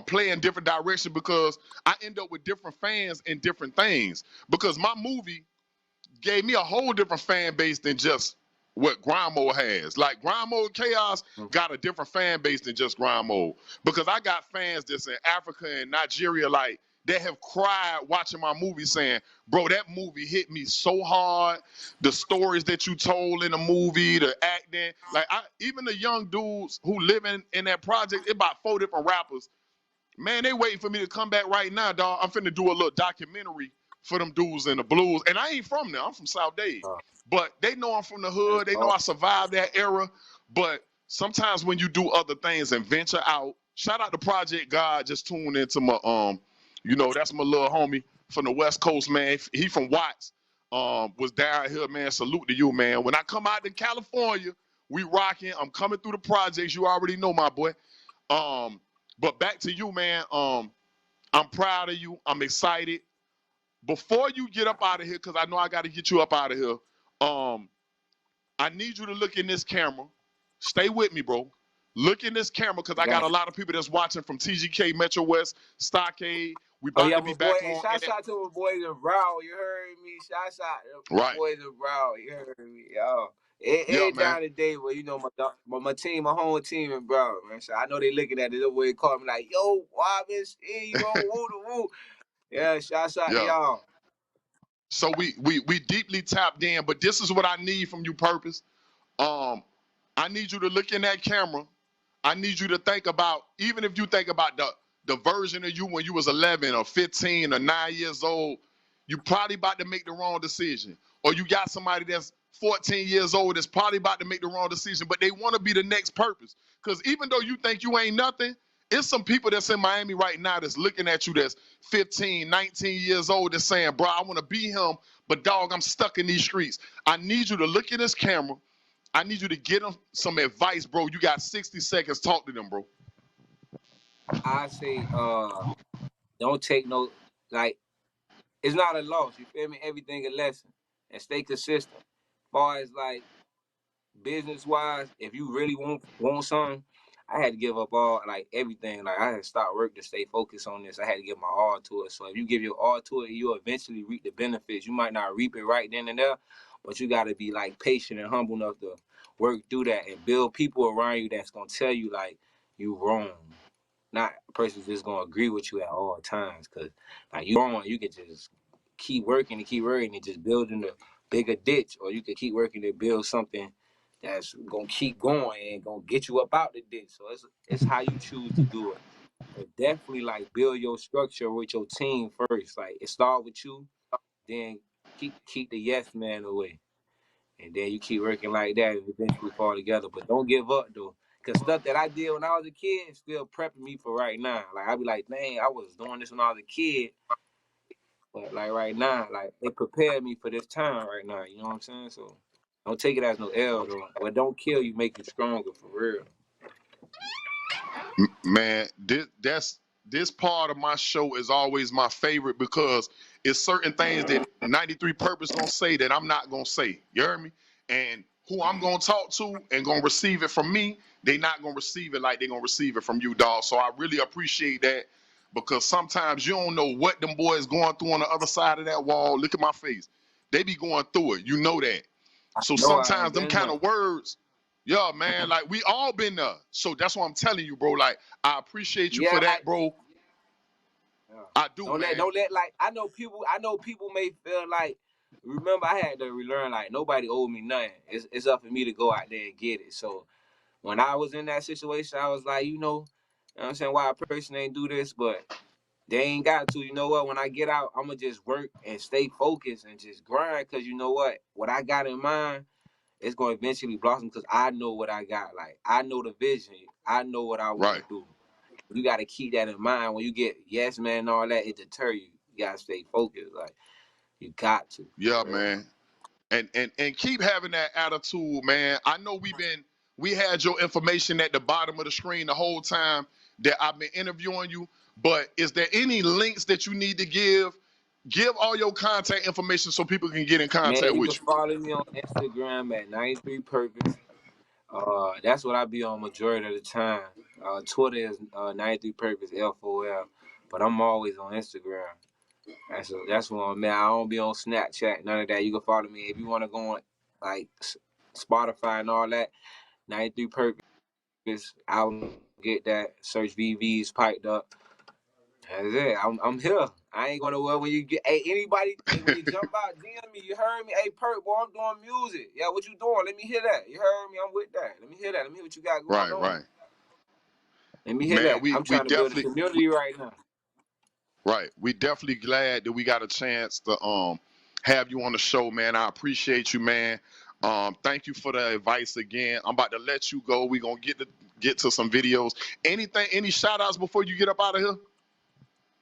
play in different directions, because I end up with different fans and different things. Because my movie gave me a whole different fan base than just what grind mode has. Like, grind mode chaos got a different fan base than just grind mode, because I got fans that's in Africa and Nigeria, like, that have cried watching my movie saying, bro, that movie hit me so hard. The stories that you told in the movie, the acting, like, even the young dudes who live in that project, it about 4 different rappers. Man, they waiting for me to come back right now, dog. I'm finna do a little documentary for them dudes in the blues. And I ain't from there. I'm from South Dade. But they know I'm from the hood. They know I survived that era. But sometimes when you do other things and venture out, shout out to Project God, just tuned into my that's my little homie from the West Coast, man. He from Watts. Was down here, man. Salute to you, man. When I come out to California, we rocking. I'm coming through the projects. You already know, my boy. But back to you, man. I'm proud of you. I'm excited. Before you get up out of here, because I know I got to get you up out of here, I need you to look in this camera. Stay with me, bro. Look in this camera, because I got a lot of people that's watching from TGK, Metro West, Stockade. We about to be back on. Shout out to my boys in Brow. You heard me. Shout out to my boys in Brow. You heard me, yo. It ain't down today, but my team, my home team in Brow, man. So I know they looking at it the way they call me like, yo, why Miss E, you on woo the woo? Yeah, shout out to y'all. So we deeply tapped in, but this is what I need from you, Purpose. I need you to look in that camera. I need you to think about, even if you think about the version of you when you was 11 or 15 or 9 years old, you probably about to make the wrong decision. Or you got somebody that's 14 years old that's probably about to make the wrong decision, but they want to be the next Purpose. Because even though you think you ain't nothing, it's some people that's in Miami right now that's looking at you that's 15, 19 years old that's saying, bro, I want to be him, but dog, I'm stuck in these streets. I need you to look in this camera. I need you to get them some advice, bro. You got 60 seconds. Talk to them, bro. I say, don't take no, like, it's not a loss. You feel me? Everything a lesson. And stay consistent. As far as, like, business-wise, if you really want something, I had to give up everything. Like, I had to stop work to stay focused on this. I had to give my all to it. So if you give your all to it, you'll eventually reap the benefits. You might not reap it right then and there, but you got to be, like, patient and humble enough to work through that and build people around you that's going to tell you, like, you wrong. Not a person just going to agree with you at all times, because, like, you wrong, you can just keep working and just building a bigger ditch, or you can keep working to build something that's gonna keep going and gonna get you up out the ditch. So it's how you choose to do it. But definitely, like, build your structure with your team first. Like, it start with you, then keep the yes man away, and then you keep working like that and eventually fall together. But don't give up though, because stuff that I did when I was a kid is still prepping me for right now. Like, I be like, dang, I was doing this when I was a kid, but like right now, like, it prepared me for this time right now. You know what I'm saying? So don't take it as no L though. What don't kill you make you stronger for real. Man, this part of my show is always my favorite, because it's certain things that 93 Purpose gonna say that I'm not gonna say. You heard me? And who I'm gonna talk to and gonna receive it from me, they not gonna receive it like they gonna receive it from you, dog. So I really appreciate that, because sometimes you don't know what them boys going through on the other side of that wall. Look at my face. They be going through it. You know that. So sometimes them kind of words, yeah, man, like, we all been there. So that's what I'm telling you, bro. Like, I appreciate you for that, bro. Yeah. I do, don't man. Don't let, like, I know people may feel like remember I had to relearn like nobody owed me nothing. It's up for me to go out there and get it. So when I was in that situation, I was like, you know what I'm saying, why a person ain't do this, but they ain't got to. You know what? When I get out, I'ma just work and stay focused and just grind. Cause you know what I got in mind, it's gonna eventually blossom. Cause I know what I got. Like I know the vision. I know what I want to Right. do. You got to keep that in mind when you get yes man and all that. It deter you. You gotta stay focused. Like you got to. Yeah, For real. man. And keep having that attitude, man. I know we had your information at the bottom of the screen the whole time that I've been interviewing you. But is there any links that you need to give? Give all your contact information so people can get in Man, contact you can with you. follow me on Instagram at 93 Purpose. That's what I be on majority of the time. Twitter is 93 Purpose F4L, but I'm always on Instagram. That's one, man. I don't be on Snapchat, none of that. You can follow me if you want to go on like Spotify and all that. 93 Purpose. I'll get that. Search VV's piped up. That's it. I'm here. I ain't gonna well when you get anybody when you jump out DM me. You heard me? Hey Perk, boy, I'm doing music. Yeah, what you doing? Let me hear that. You heard me? I'm with that. Let me hear that. Let me hear what you got going Right, on. right. Let me hear Man, that. we I'm we trying to build a definitely we, community right now. right. We definitely glad that we got a chance to have you on the show, man. I appreciate you, man. Thank you for the advice again. I'm about to let you go. We gonna get to some videos. Any shout outs before you get up out of here?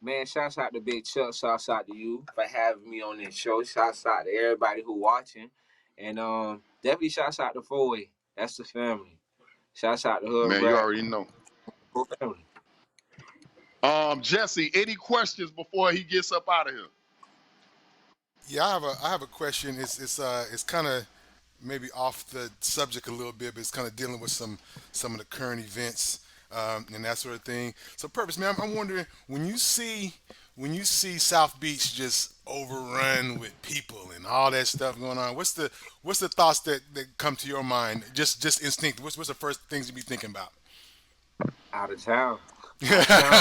Man, shouts out to Big Chuck. Shouts out to you for having me on this show. Shouts out to everybody who watching. And definitely shouts out to Foy. That's the family. Shouts out to Hood Man, you Rat. already know. Whole family. Jesse, any questions before he gets up out of here? Yeah, I have a question. It's kind of maybe off the subject a little bit, but it's kind of dealing with some of the current events and that sort of thing. So, purpose, man, I'm wondering when you see South Beach just overrun with people and all that stuff going on, what's the thoughts that come to your mind? Just instinct. What's the first things you be thinking about? Out of town. Out of town.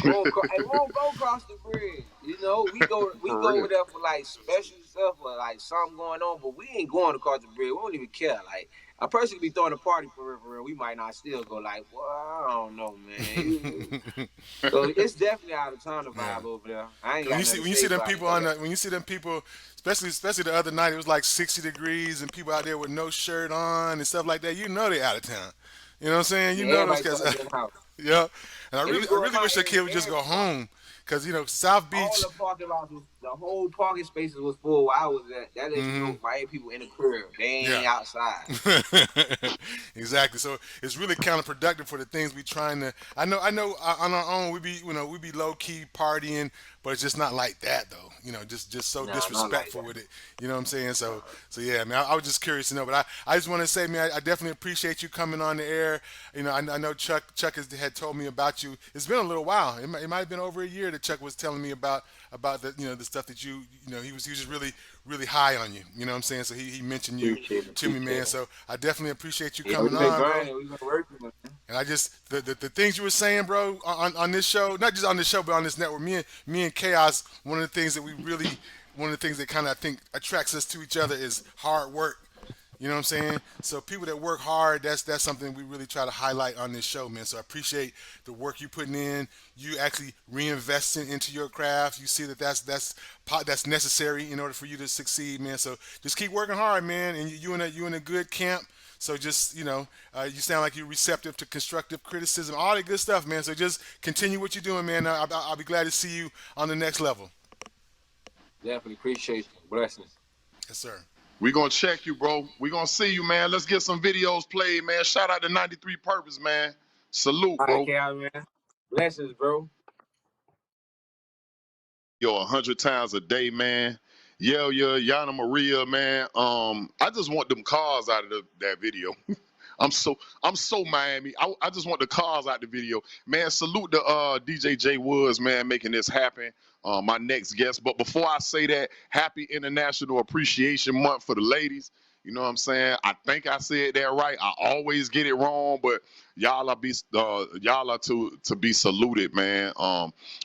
We won't go across the bridge. You know, we For go real. over there for like special stuff or like something going on, but we ain't going across the bridge. We don't even care. Like a person could be throwing a party for real. We might not still go like, well, I don't know, man. So it's definitely out of town the Yeah. vibe over there. I ain't When you got see nothing to when you say see them about it, people but when you see them people, especially the other night, it was like 60 degrees and people out there with no shirt on and stuff like that. You know they out of town. You know what I'm saying? You yeah, know those everybody guys. trying to get in the house. Yeah. And I If you really I go in really my wish that area, kid would just go home, because South all Beach. the parking lots was the whole parking spaces was full where I was at. That lets you Hmm. know Miami people in the crib. They Yeah. ain't outside. Exactly. So it's really counterproductive for the things we trying to. I know. On our own, we be low key partying, but it's just not like that though. Just so Nah, not like disrespectful that. with it. You know what I'm saying? So yeah, man. I was just curious to know, but I just want to say, man, I definitely appreciate you coming on the air. I know Chuck had told me about you. It's been a little while. It might have been over a year that Chuck was telling me about the stuff that he was just really high on you. You know what I'm saying? So he mentioned you Appreciate it. to me, Appreciate man. it. So I definitely appreciate you Yeah, we've coming been on, bro. grinding. We've been working, man. And I just the things you were saying, bro, on this show, not just on this show, but on this network. Me and Chaos. One of the things that kind of, I think, attracts us to each other is hard work. You know what I'm saying? So people that work hard, that's something we really try to highlight on this show, man. So I appreciate the work you putting in. You actually reinvesting into your craft. You see that's necessary in order for you to succeed, man. So just keep working hard, man. And you in a good camp. So just you sound like you're receptive to constructive criticism, all that good stuff, man. So just continue what you're doing, man. I'll be glad to see you on the next level. Definitely appreciate you. Blessings. Yes, sir. We gonna check you, bro. We gonna see you, man. Let's get some videos played, man. Shout out to 93 Purpose, man. Salute, All right, bro. Cal, man. Blessings, bro. Yo, 100 times a day, man. Yeah, Yana Maria, man. I just want them cars out of that video. I'm so Miami. I just want the cars out the video, man. Salute to DJ J Woods, man, making this happen. My next guest. But before I say that, happy International Appreciation Month for the ladies. You know what I'm saying? I think I said that right. I always get it wrong, but y'all are to be saluted, man.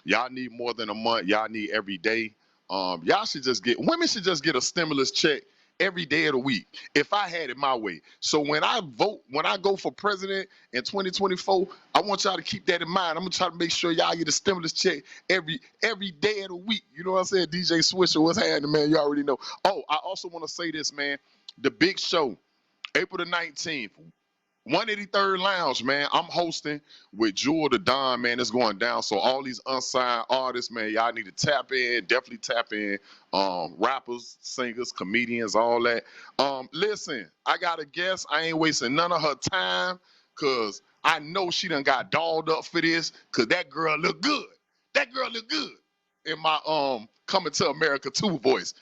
Y'all need more than a month. Y'all need every day. Y'all should just get women should just get a stimulus check every day of the week if I had it my way. So when I vote, when I go for president in 2024, I want y'all to keep that in mind. I'm gonna try to make sure y'all get a stimulus check every day of the week. You know what I'm saying? DJ Swisher, what's happening, man? You already know. Oh, I also want to say this, man. The big show, April the 19th. 183rd Lounge, man. I'm hosting with Jewel the Don, man. It's going down. So all these unsigned artists, man, y'all need to tap in. Definitely tap in. Rappers, singers, comedians, all that. Listen, I got a guest. I ain't wasting none of her time because I know she done got dolled up for this because that girl look good. That girl look good in my Coming to America 2 voice.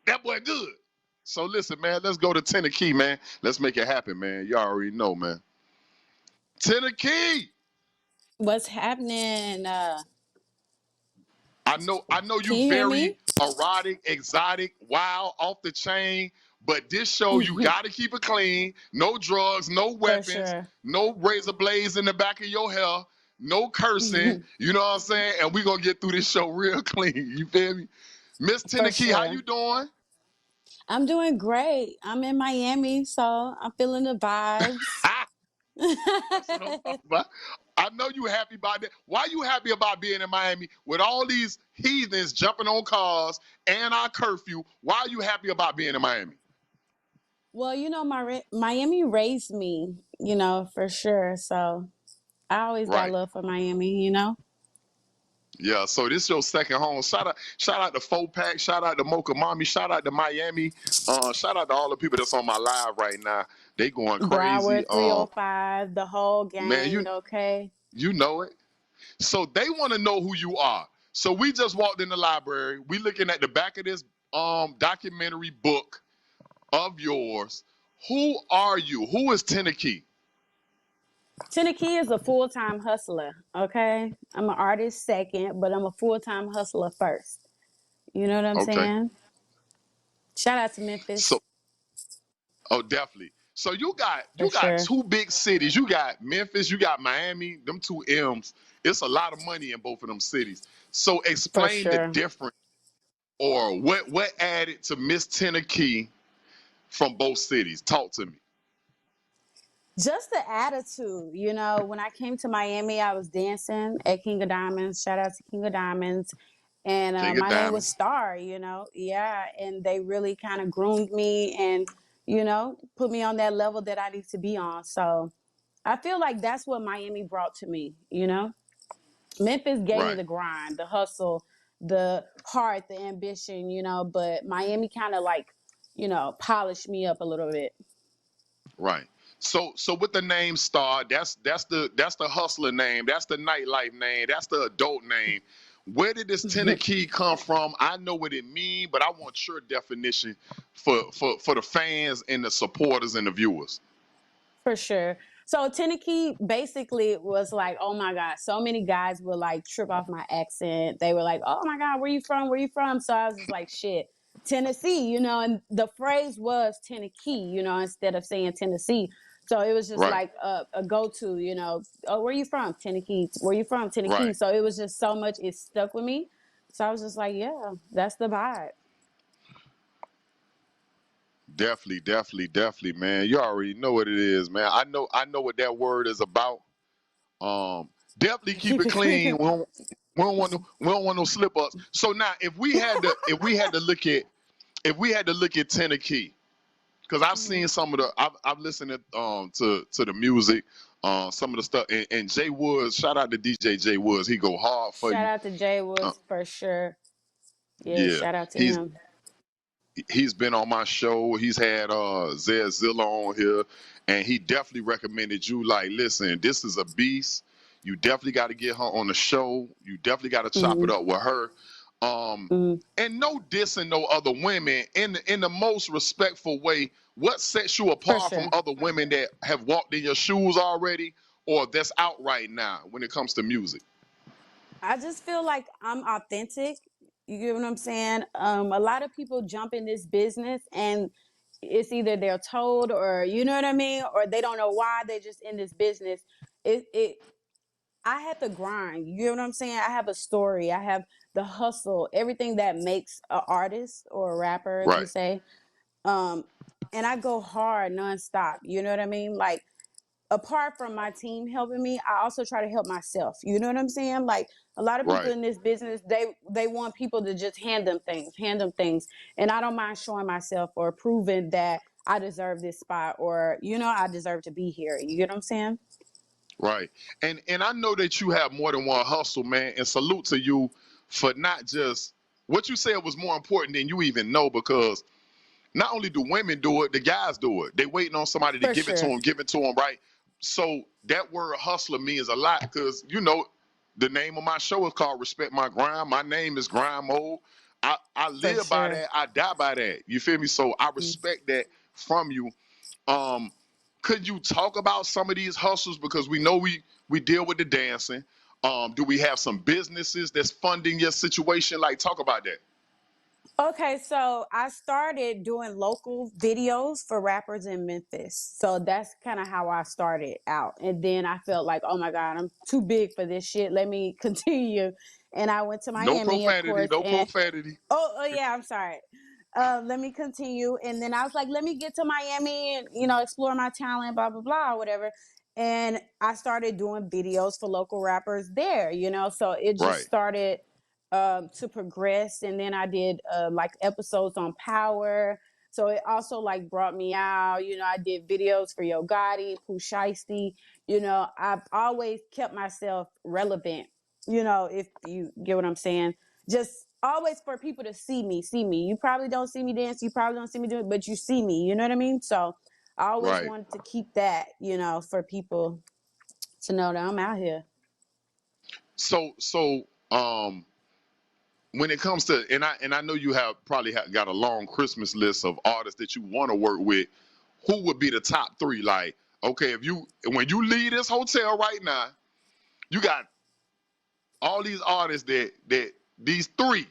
That boy good. So listen, man, let's go to Tenakey, man. Let's make it happen, man. You already know, man. Tenakey. What's happening? I know Can you you hear very me? erotic, exotic, wild, off the chain, but this show you gotta keep it clean. No drugs, no For weapons, sure. no razor blades in the back of your hair, no cursing. You know what I'm saying? And we gonna get through this show real clean. You feel me? Miss For Tenakey, how sure. you doing? I'm doing great. I'm in Miami, so I'm feeling the vibes. That's what I'm talking about. I know you happy about that. Why you happy about being in Miami with all these heathens jumping on cars and our curfew? Why are you happy about being in Miami? Well, Miami raised me, for sure. So I always got Right. love for Miami. Yeah. So this is your second home. Shout out to Four Pack. Shout out to Mocha Mommy. Shout out to Miami. Shout out to all the people that's on my live right now. They going crazy. Broward 305, the whole Man, gang, okay? you know it. So they want to know who you are. So we just walked in the library. We looking at the back of this documentary book of yours. Who are you? Who is Tenakey? Tenakey is a full-time hustler, okay? I'm an artist second, but I'm a full-time hustler first. You know what I'm Okay. saying? Shout out to So Memphis, definitely. So you got for you got sure. two big cities. You got Memphis, you got Miami, them two M's. It's a lot of money in both of them cities. So For explain the sure. difference or what added to Miss Tenakey from both cities. Talk to me. Just the attitude, when I came to Miami, I was dancing at King of Diamonds. Shout out to King of Diamonds. And King of my name was Diamonds. Star, Yeah. And they really kind of groomed me and, put me on that level that I need to be on. So I feel like that's what Miami brought to me. Memphis gave me Right. the grind, the hustle, the heart, the ambition, but Miami kind of like, polished me up a little bit. Right. So with the name Star, that's the hustler name, that's the nightlife name, that's the adult name. Where did this Tenakey come from? I know what it means, but I want your definition for the fans and the supporters and the viewers. For sure. So Tenakey basically was like, oh my God, so many guys would like trip off my accent. They were like, oh my God, where you from? Where you from? So I was just like, shit, Tennessee, and the phrase was Tenakey, instead of saying Tennessee. So it was just Right. like a go-to, oh, where you from? Tennessee. Where you from? Tennessee. Right. So it was just so much, it stuck with me. So I was just like, yeah, that's the vibe. Definitely, man. You already know what it is, man. I know what that word is about. Definitely keep Keep it it clean. clean. We don't want no slip ups. So now if we had to look at Tennessee, because I've seen some of the I've listened to the music, some of the stuff, and Jay Woods. Shout out to DJ Jay Woods. He go hard for Shout you. out to Jay Uh, Woods for sure. Yeah, yeah, shout out to he's him. he's been on my show. He's had Zed Zilla on here, and he definitely recommended you. Like, listen, this is a beast. You definitely got to get her on the show. You definitely got to chop it Hmm. up with her. Um, Hmm. and no dissing no other women in the most respectful way. What sets you For apart from sure. other women that have walked in your shoes already, or that's out right now when it comes to music? I just feel like I'm authentic. You get what I'm saying? A lot of people jump in this business and it's either they're told or you know what I mean, or they don't know why they're just in this business. It I had to grind. You know what I'm saying? I have a story. I have the hustle, everything that makes an artist or a rapper, as we Right. say. Um, and I go hard nonstop. You know what I mean? Like, apart from my team helping me, I also try to help myself. You know what I'm saying? Like, a lot of people Right. in this business, they want people to just hand them things. And I don't mind showing myself or proving that I deserve this spot, or, I deserve to be here. You get what I'm saying? Right. And I know that you have more than one hustle, man. And salute to you for not just what you said was more important than you even know, because not only do women do it, the guys do it. They waiting on somebody to For sure. give it to them, right? So that word hustler means a lot, because the name of my show is called Respect My Grind. My name is Grind Mode. I For live by sure. that. I die by that. You feel me? So I Mm. respect that from you. Um, could you talk about some of these hustles, because we know we deal with the dancing. Do we have some businesses that's funding your situation? Like, talk about that. Okay, so I started doing local videos for rappers in Memphis. So that's kind of how I started out. And then I felt like, oh my God, I'm too big for this shit. Let me continue. And I went to No Miami, of profanity. course. No And profanity. oh yeah, I'm sorry. Let me continue. And then I was like, let me get to Miami and, explore my talent, blah, blah, blah, whatever. And I started doing videos for local rappers there, so it just Right. started to progress. And then I did like episodes on Power. So it also like brought me out, I did videos for Yo Gotti, Pooh Shiesty. I've always kept myself relevant, if you get what I'm saying. Just always for people to see me. You probably don't see me dance, you probably don't see me do it, but you see me, you know what I mean? So I always Right. wanted to keep that, for people to know that I'm out here. So when it comes to, and I know you have probably got a long Christmas list of artists that you want to work with. Who would be the top three? Like, okay, if you when you leave this hotel right now, you got all these artists that these three.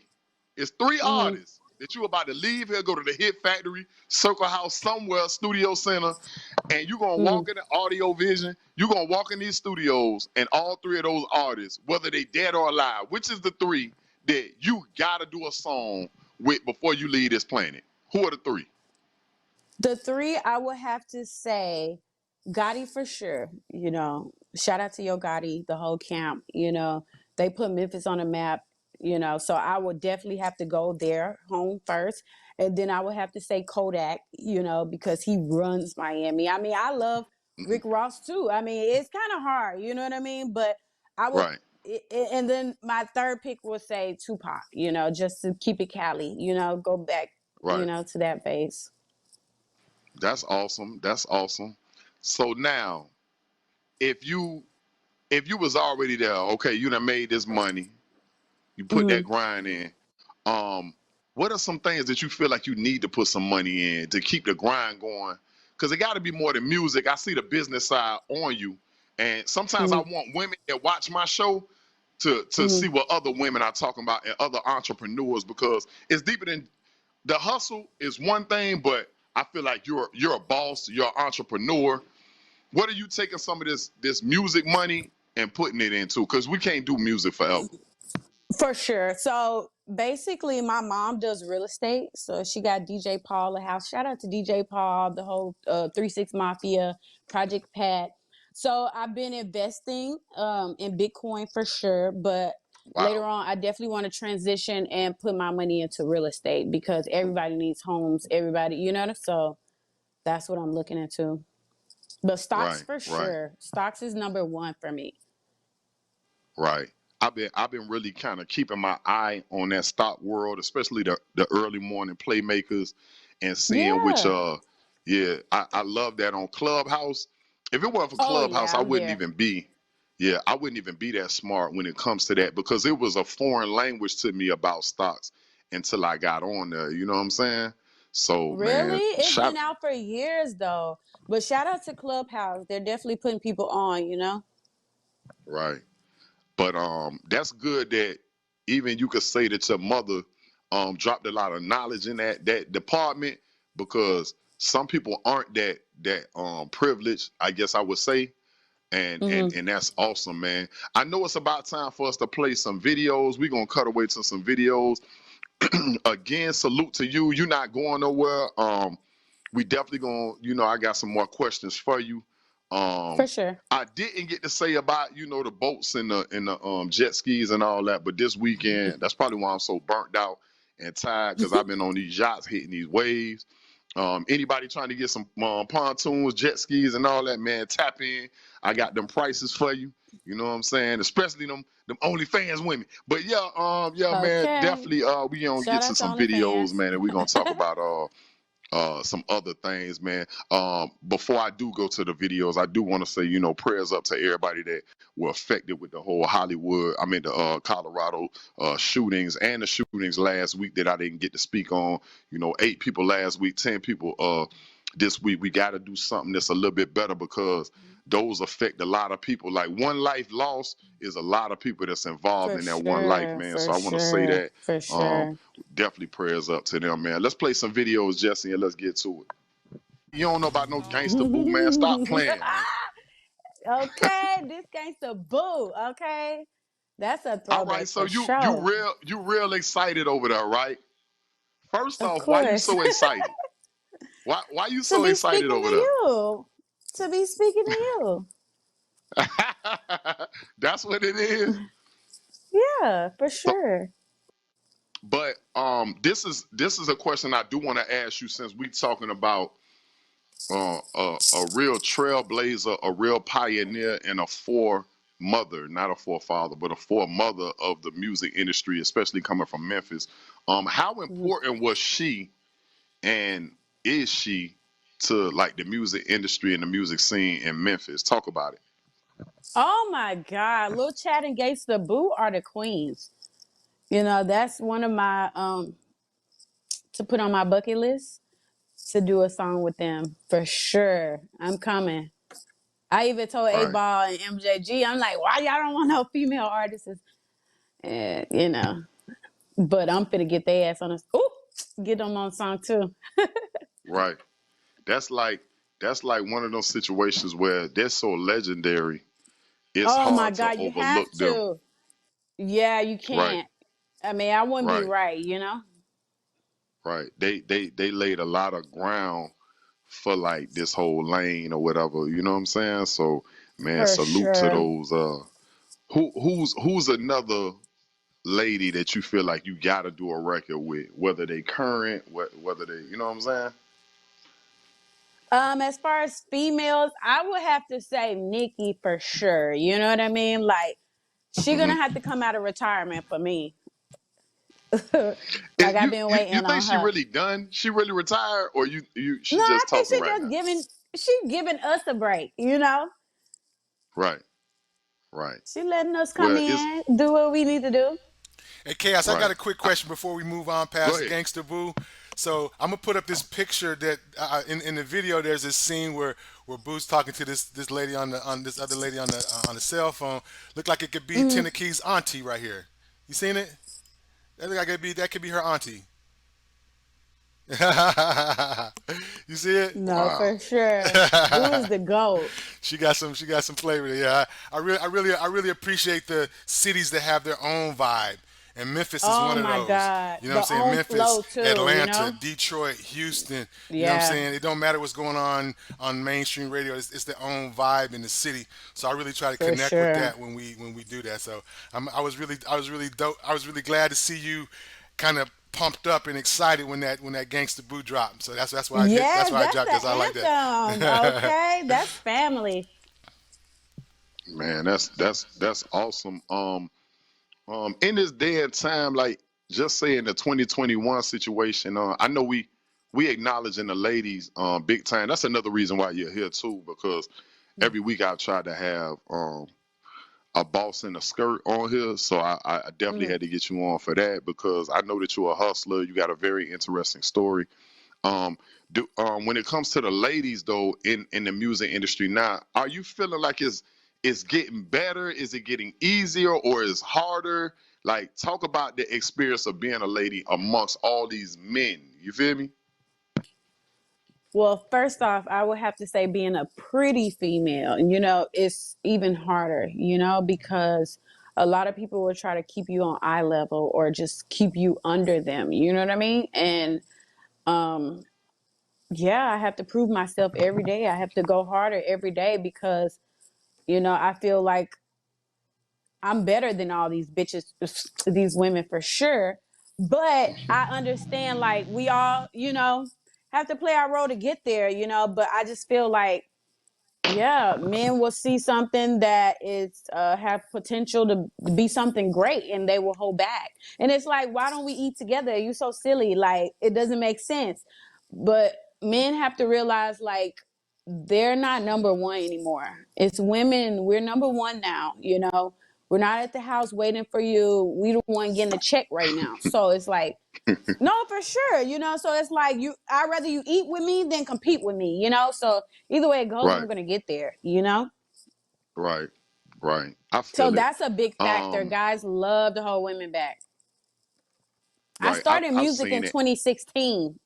It's three Hmm. artists that you about to leave here, go to the Hit Factory, Circle House, somewhere, Studio Center, and you're gonna Hmm. walk in the Audio Vision. You're gonna walk in these studios, and all three of those artists, whether they dead or alive, which is the three that you gotta do a song with before you leave this planet? Who are the three? The three I would have to say, Gotti for sure. Shout out to Yo Gotti, the whole camp. They put Memphis on the map. So I would definitely have to go there home first, and then I would have to say Kodak. Because he runs Miami. I mean, I love Mhm. Rick Ross too. I mean, it's kind of hard. You know what I mean? But I would. Right, And then my third pick would say Tupac. Just to keep it Cali. Go back. right. To that base. That's awesome. That's awesome. So now, if you was already there, okay, you done made this money, you put that Mm-hmm. grind in. Um, what are some things that you feel like you need to put some money in to keep the grind going? Because it got to be more than music. I see the business side on you, and sometimes I Mm-hmm. want women that watch my show to see what other women are talking about and other entrepreneurs, because it's deeper than the hustle is one thing, but I feel like you're a boss, you're an entrepreneur. What are you taking some of this music money and putting it into? Because we can't do music forever. For sure. So basically, my mom does real estate. So she got DJ Paul a house. Shout out to DJ Paul, the whole 36 Mafia, Project Pat. So I've been investing in Bitcoin for sure, but later Wow. on, I definitely want to transition and put my money into real estate because everybody needs homes. Everybody, so that's what I'm looking into. But stocks Right, for right, sure. Stocks is number one for me. right. I've been really kind of keeping my eye on that stock world, especially the early morning playmakers, and seeing which Yeah. yeah, I love that on Clubhouse. If it weren't for Oh Clubhouse, yeah, I I'm wouldn't there. even be yeah, I wouldn't even be that smart when it comes to that, because it was a foreign language to me about stocks until I got on there. You know what I'm saying? So Really? man, It's been shout out for years though. But shout out to Clubhouse. They're definitely putting people on. right. But that's good that even you could say that your mother dropped a lot of knowledge in that department, because some people aren't that privileged, I guess I would say. and that's awesome, man. I know it's about time for us to play some videos. We're gonna cut away to some videos. Again, salute to you. You're not going nowhere. We definitely gonna, I got some more questions for you. For sure. I didn't get to say about, the boats and the jet skis and all that, but this weekend, that's probably why I'm so burnt out and tired, because I've been on these yachts hitting these waves. Anybody trying to get some pontoons, jet skis, and all that, man, tap in. I got them prices for you. You know what I'm saying? Especially them OnlyFans women. But yeah, man, Okay. definitely. We gonna Shout get out to to some OnlyFans. videos, man, and we gonna talk about some other things, man. Before I do go to the videos, I do want to say, prayers up to everybody that were affected with the whole the Colorado shootings and the shootings last week that I didn't get to speak on. 8 people last week, 10 people this week. We got to do something that's a little bit better, because those affect a lot of people. Like, one life lost is a lot of people that's involved For in that one life, sure. man. For So I want to say sure. that. For Um, sure. Definitely prayers up to them, man. Let's play some videos, Jesse, and let's get to it. You don't know about no gangster boo, man. Stop playing, man. Okay, this gangsta boo. Okay, that's a All right, throwback so for you sure. real excited over there, right? First Of off, why you course. so excited? Why you To so be excited speaking to over there? you. To be speaking to you. That's what it is. Yeah, for So, sure. but this is a question I do want to ask you, since we talking about a real trailblazer, a real pioneer, and a foremother, not a forefather, but a foremother of the music industry, especially coming from Memphis. How Mhm. important was she, and is she, to like the music industry and the music scene in Memphis? Talk about it. Oh my God. Lil Chad and Gangsta Boo are the queens. That's one of my to put on my bucket list, to do a song with them for sure. I'm coming. I even told A Right, Ball and MJG, I'm like, why y'all don't want no female artists? And. But I'm finna get their ass on this. Ooh, get them on song too. right. That's like that's like one of those situations where they're so legendary, it's Oh my hard to God, you have overlook them. to. Yeah, you Right, can't. I mean, I wouldn't be right. right. Right. They laid a lot of ground for like this whole lane or whatever. You know what I'm saying? So, man, For salute to sure. those. Who's another lady that you feel like you got to do a record with, whether they current, whether they, you know what I'm saying? As far as females, I would have to say Nikki for sure. You know what I mean? Like, she gonna Hmm. have to come out of retirement for me. Like, I've been You waiting think on she her. really done? She really retired, or No, she I just think talking right now? she giving us a break. Right, right. She letting us come Well, it's in, do what we need to do. Hey, Chaos, I got right. a quick question before we move on Go past ahead. Gangsta Boo. So I'm gonna put up this picture that in the video. There's this scene where Boo's talking to this lady on this other lady on the cell phone. Look like it could be Mm, Tenakey's auntie right here. You seen it? That could be her auntie. You see it? no, Wow. for sure. Boo is the GOAT. She got some flavor there. Yeah, I really appreciate the cities that have their own vibe, and Memphis is Oh one of my those. God. You know what The I'm saying? own Memphis, flow too. Atlanta, Detroit, Houston. You know what I'm Yeah, saying? It don't matter what's going on mainstream radio. It's their own vibe in the city. So I really try to for connect with sure. that when we do that. So I was really dope. I was really glad to see you kind of pumped up and excited when that Gangsta Boo dropped. So that's why that's Yes, why I that's dropped this. I like the anthem. that. Okay, that's family. Man, that's awesome. In this day and time, like, just saying the 2021 situation, I know we acknowledging the ladies big time. That's another reason why you're here too, because every week I've tried to have a boss in a skirt on here, so I definitely Mhm. had to get you on for that, because I know that you're a hustler. You got a very interesting story. Um, when it comes to the ladies though, in the music industry now, are you feeling like it's getting better? Is it getting easier, or is harder? Like, talk about the experience of being a lady amongst all these men. You feel me? Well, first off, I would have to say being a pretty female, it's even harder, because a lot of people will try to keep you on eye level or just keep you under them. You know what I mean? And um, yeah, I have to prove myself every day. I have to go harder every day because, I feel like I'm better than all these bitches, these women for sure. But I understand, like, we all, have to play our role to get there, but I just feel like, yeah, men will see something that is have potential to be something great and they will hold back. And it's like, why don't we eat together? You so silly. Like, it doesn't make sense. But men have to realize, like, they're not number one anymore. It's women. We're number one now, We're not at the house waiting for you. We the one getting a check right now. So it's like, no, for sure, So it's like I'd rather you eat with me than compete with me, So either way it goes, I'm Right, gonna get there, right, right. I So feel it. that's a big factor. Um, Guys love to hold women back. I right. I've started I've music in seen it. 2016,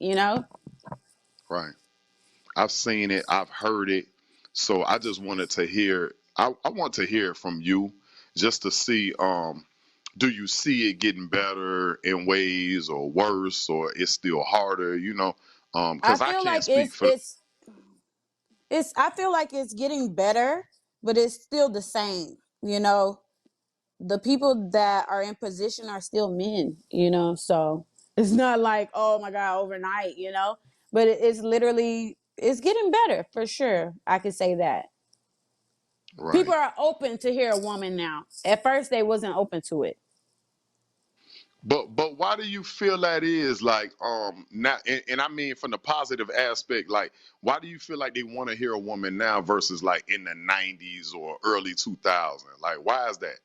Right. I've seen it. I've heard it. So I just wanted to hear. I want to hear it from you, just to see. Do you see it getting better in ways or worse, or it's still harder? I Because I feel can't like speak for. I feel like it's getting better, but it's still the same, The people that are in position are still men, So it's not like, oh my God, overnight, But it's literally it's getting better for sure. I can say that. People Right. are open to hear a woman now. At first they wasn't open to it. But why do you feel that is like now and I mean from the positive aspect, like why do you feel like they want to hear a woman now versus like in the 90s or early 2000s? Like why is that?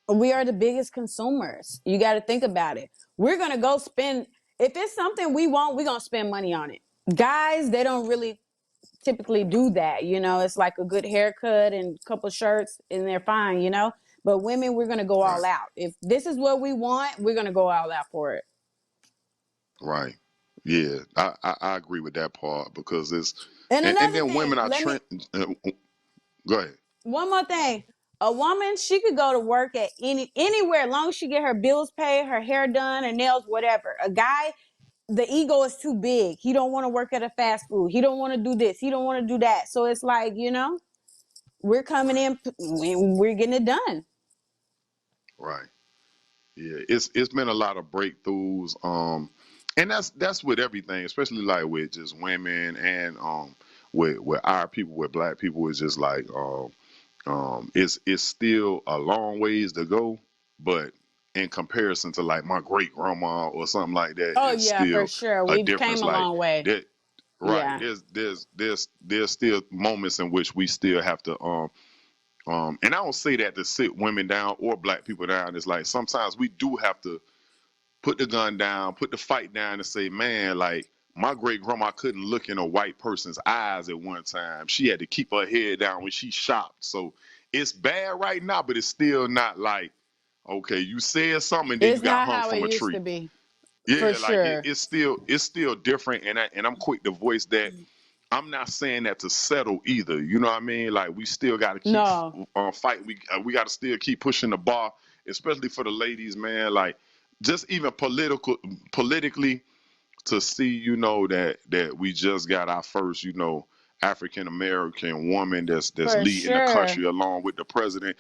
We are the biggest consumers. You got to think about it. We're going to go spend, if it's something we want, we're going to spend money on it. Guys, they don't really typically do that. It's like a good haircut and a couple shirts and they're fine, But women, we're going to go Right. all out. If this is what we want, we're going to go all out for it. Right. Yeah, I agree with that part because it's And and another then thing, women are trend. Go ahead. one more thing. A woman, she could go to work at anywhere, as long as she get her bills paid, her hair done, her nails, whatever. A guy, the ego is too big. He don't want to work at a fast food. He don't want to do this. He don't want to do that. So it's like, we're coming in, we're getting it done. Right. Yeah, it's been a lot of breakthroughs. And that's with everything, especially like with just women and with our people, with black people, it's just like it's still a long ways to go, but in comparison to like my great grandma or something like that, Oh it's yeah, for still sure. a We've difference. came a Like long way. that, right? Yeah. There's still moments in which we still have to and I don't say that to sit women down or black people down. It's like sometimes we do have to put the gun down, put the fight down, and say, man, like my great grandma couldn't look in a white person's eyes at one time. She had to keep her head down when she shopped. So it's bad right now, but it's still not like, okay, you said something and then you It's got not hung how it from a used tree. to be. For Yeah, like sure. it's still different, and I'm quick to voice that. I'm not saying that to settle either. You know what I mean? Like we still got to keep No. fighting. We got to still keep pushing the bar, especially for the ladies, man. Like just even politically to see, that we just got our first, African American woman that's For leading the sure. country along with the president,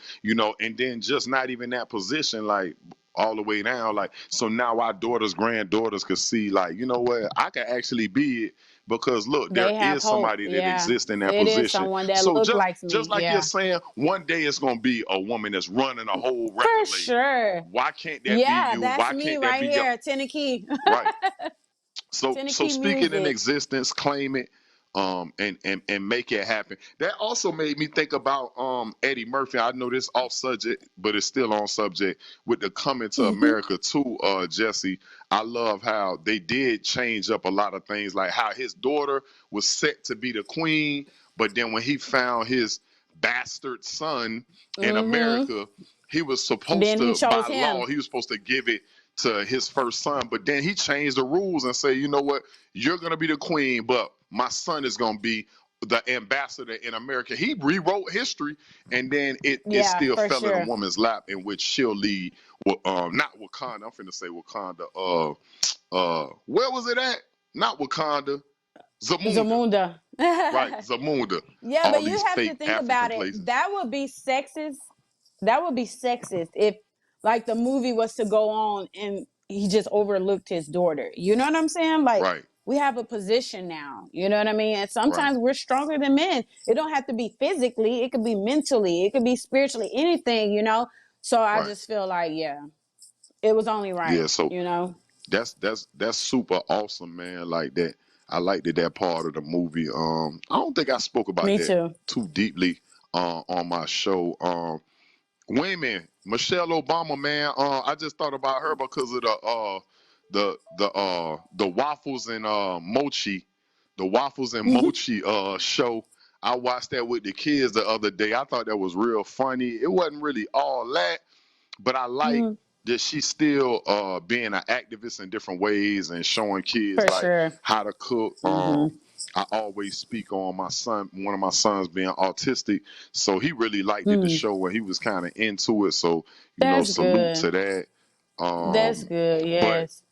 and then just not even that position, like all the way down, like so now our daughters, granddaughters could see, like, you know what, I can actually be it because look, there They have is hope. somebody that Yeah. exists in that It is position. someone that So look just like just me. like you're Yeah. saying, one day it's gonna be a woman that's running a whole For record label. sure. Why can't that be Yeah, you? that's Why me can't that right be your here, Tenakey. right? So Tenakey speak it in music. existence, claim it, and make it happen. That also made me think about Eddie Murphy. I know this off subject, but it's still on subject with the Coming to America too, Jesse. I love how they did change up a lot of things, like how his daughter was set to be the queen, but then when he found his bastard son in Mm-hmm. America, he was supposed Then he to, chose by him. law, he was supposed to give it to his first son, but then he changed the rules and say, you know what, you're gonna be the queen, but my son is gonna be the ambassador in America. He rewrote history, and then it Yeah, still for fell in a sure. woman's lap, in which she'll lead. Not Wakanda. I'm finna say Wakanda. Where was it at? Not Wakanda. Zamunda. Zamunda. Right, Zamunda. Yeah, All but you these have to fake think African about it. places. That would be sexist. That would be sexist if, like, the movie was to go on and he just overlooked his daughter. You know what I'm saying? Like, Right, we have a position now. You know what I mean? And right, sometimes we're stronger than men. It don't have to be physically. It could be mentally. It could be spiritually. Anything. You know. So I right. just feel like, yeah, it was only right. Yeah, so You know. that's super awesome, man. Like that. I liked that part of the movie. I don't think I spoke about Me that too. too deeply on my show. Women, Michelle Obama, man. I just thought about her because of the waffles and mochi, the waffles and mochi show. I watched that with the kids the other day. I thought that was real funny. It wasn't really all that, but I like Mhm. that she's still being an activist in different ways and showing kids For like sure. how to cook. Hmm. I always speak on my son, one of my sons being autistic, so he really liked it, the Mm. show, and he was kind of into it. So That's salute to good. that. That's good. But Yes.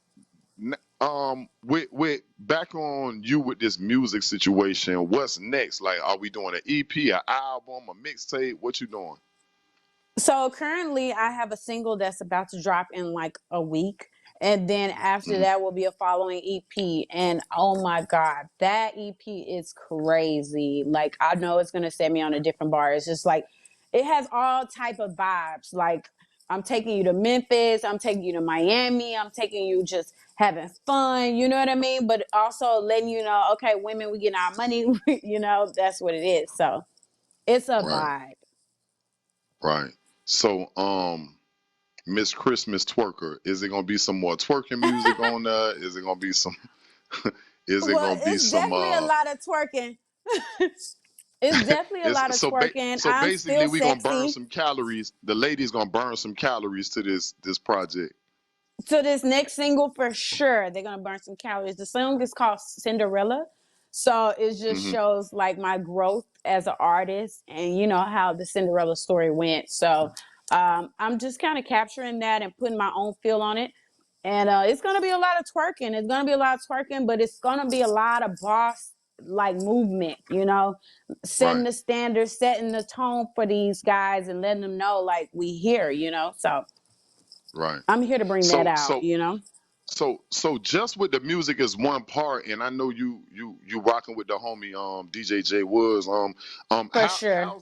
with back on you with this music situation, what's next? Like, are we doing an EP, an album, a mixtape? What you doing? So currently, I have a single that's about to drop in like a week. And then after Hmm. that will be a following EP. And oh my God, that EP is crazy. Like, I know it's gonna set me on a different bar. It's just like it has all type of vibes. Like, I'm taking you to Memphis, I'm taking you to Miami, I'm taking you just having fun, you know what I mean? But also letting you know, okay, women, we getting our money, you know, that's what it is. So it's a Right, vibe. right. So, Miss Christmas Twerker, is it gonna be some more twerking music on there? Is it gonna be some? Is it Well, gonna be it's some? definitely a lot of twerking. It's definitely a It's lot of twerking. so I'm basically still we gonna burn sexy. some calories. The ladies gonna burn some calories to this project. So this next single for sure, they're gonna burn some calories. The song is called Cinderella. So it just Hmm. shows like my growth as an artist and you know how the Cinderella story went. So I'm just kind of capturing that and putting my own feel on it. And it's gonna be a lot of twerking. It's gonna be a lot of twerking, but it's gonna be a lot of boss like movement, you know, setting Right, the standard, setting the tone for these guys and letting them know like we here, you know. So right. I'm here to bring that So out, so you know. so just with the music is one part, and I know you rocking with the homie DJ Woods. For sure.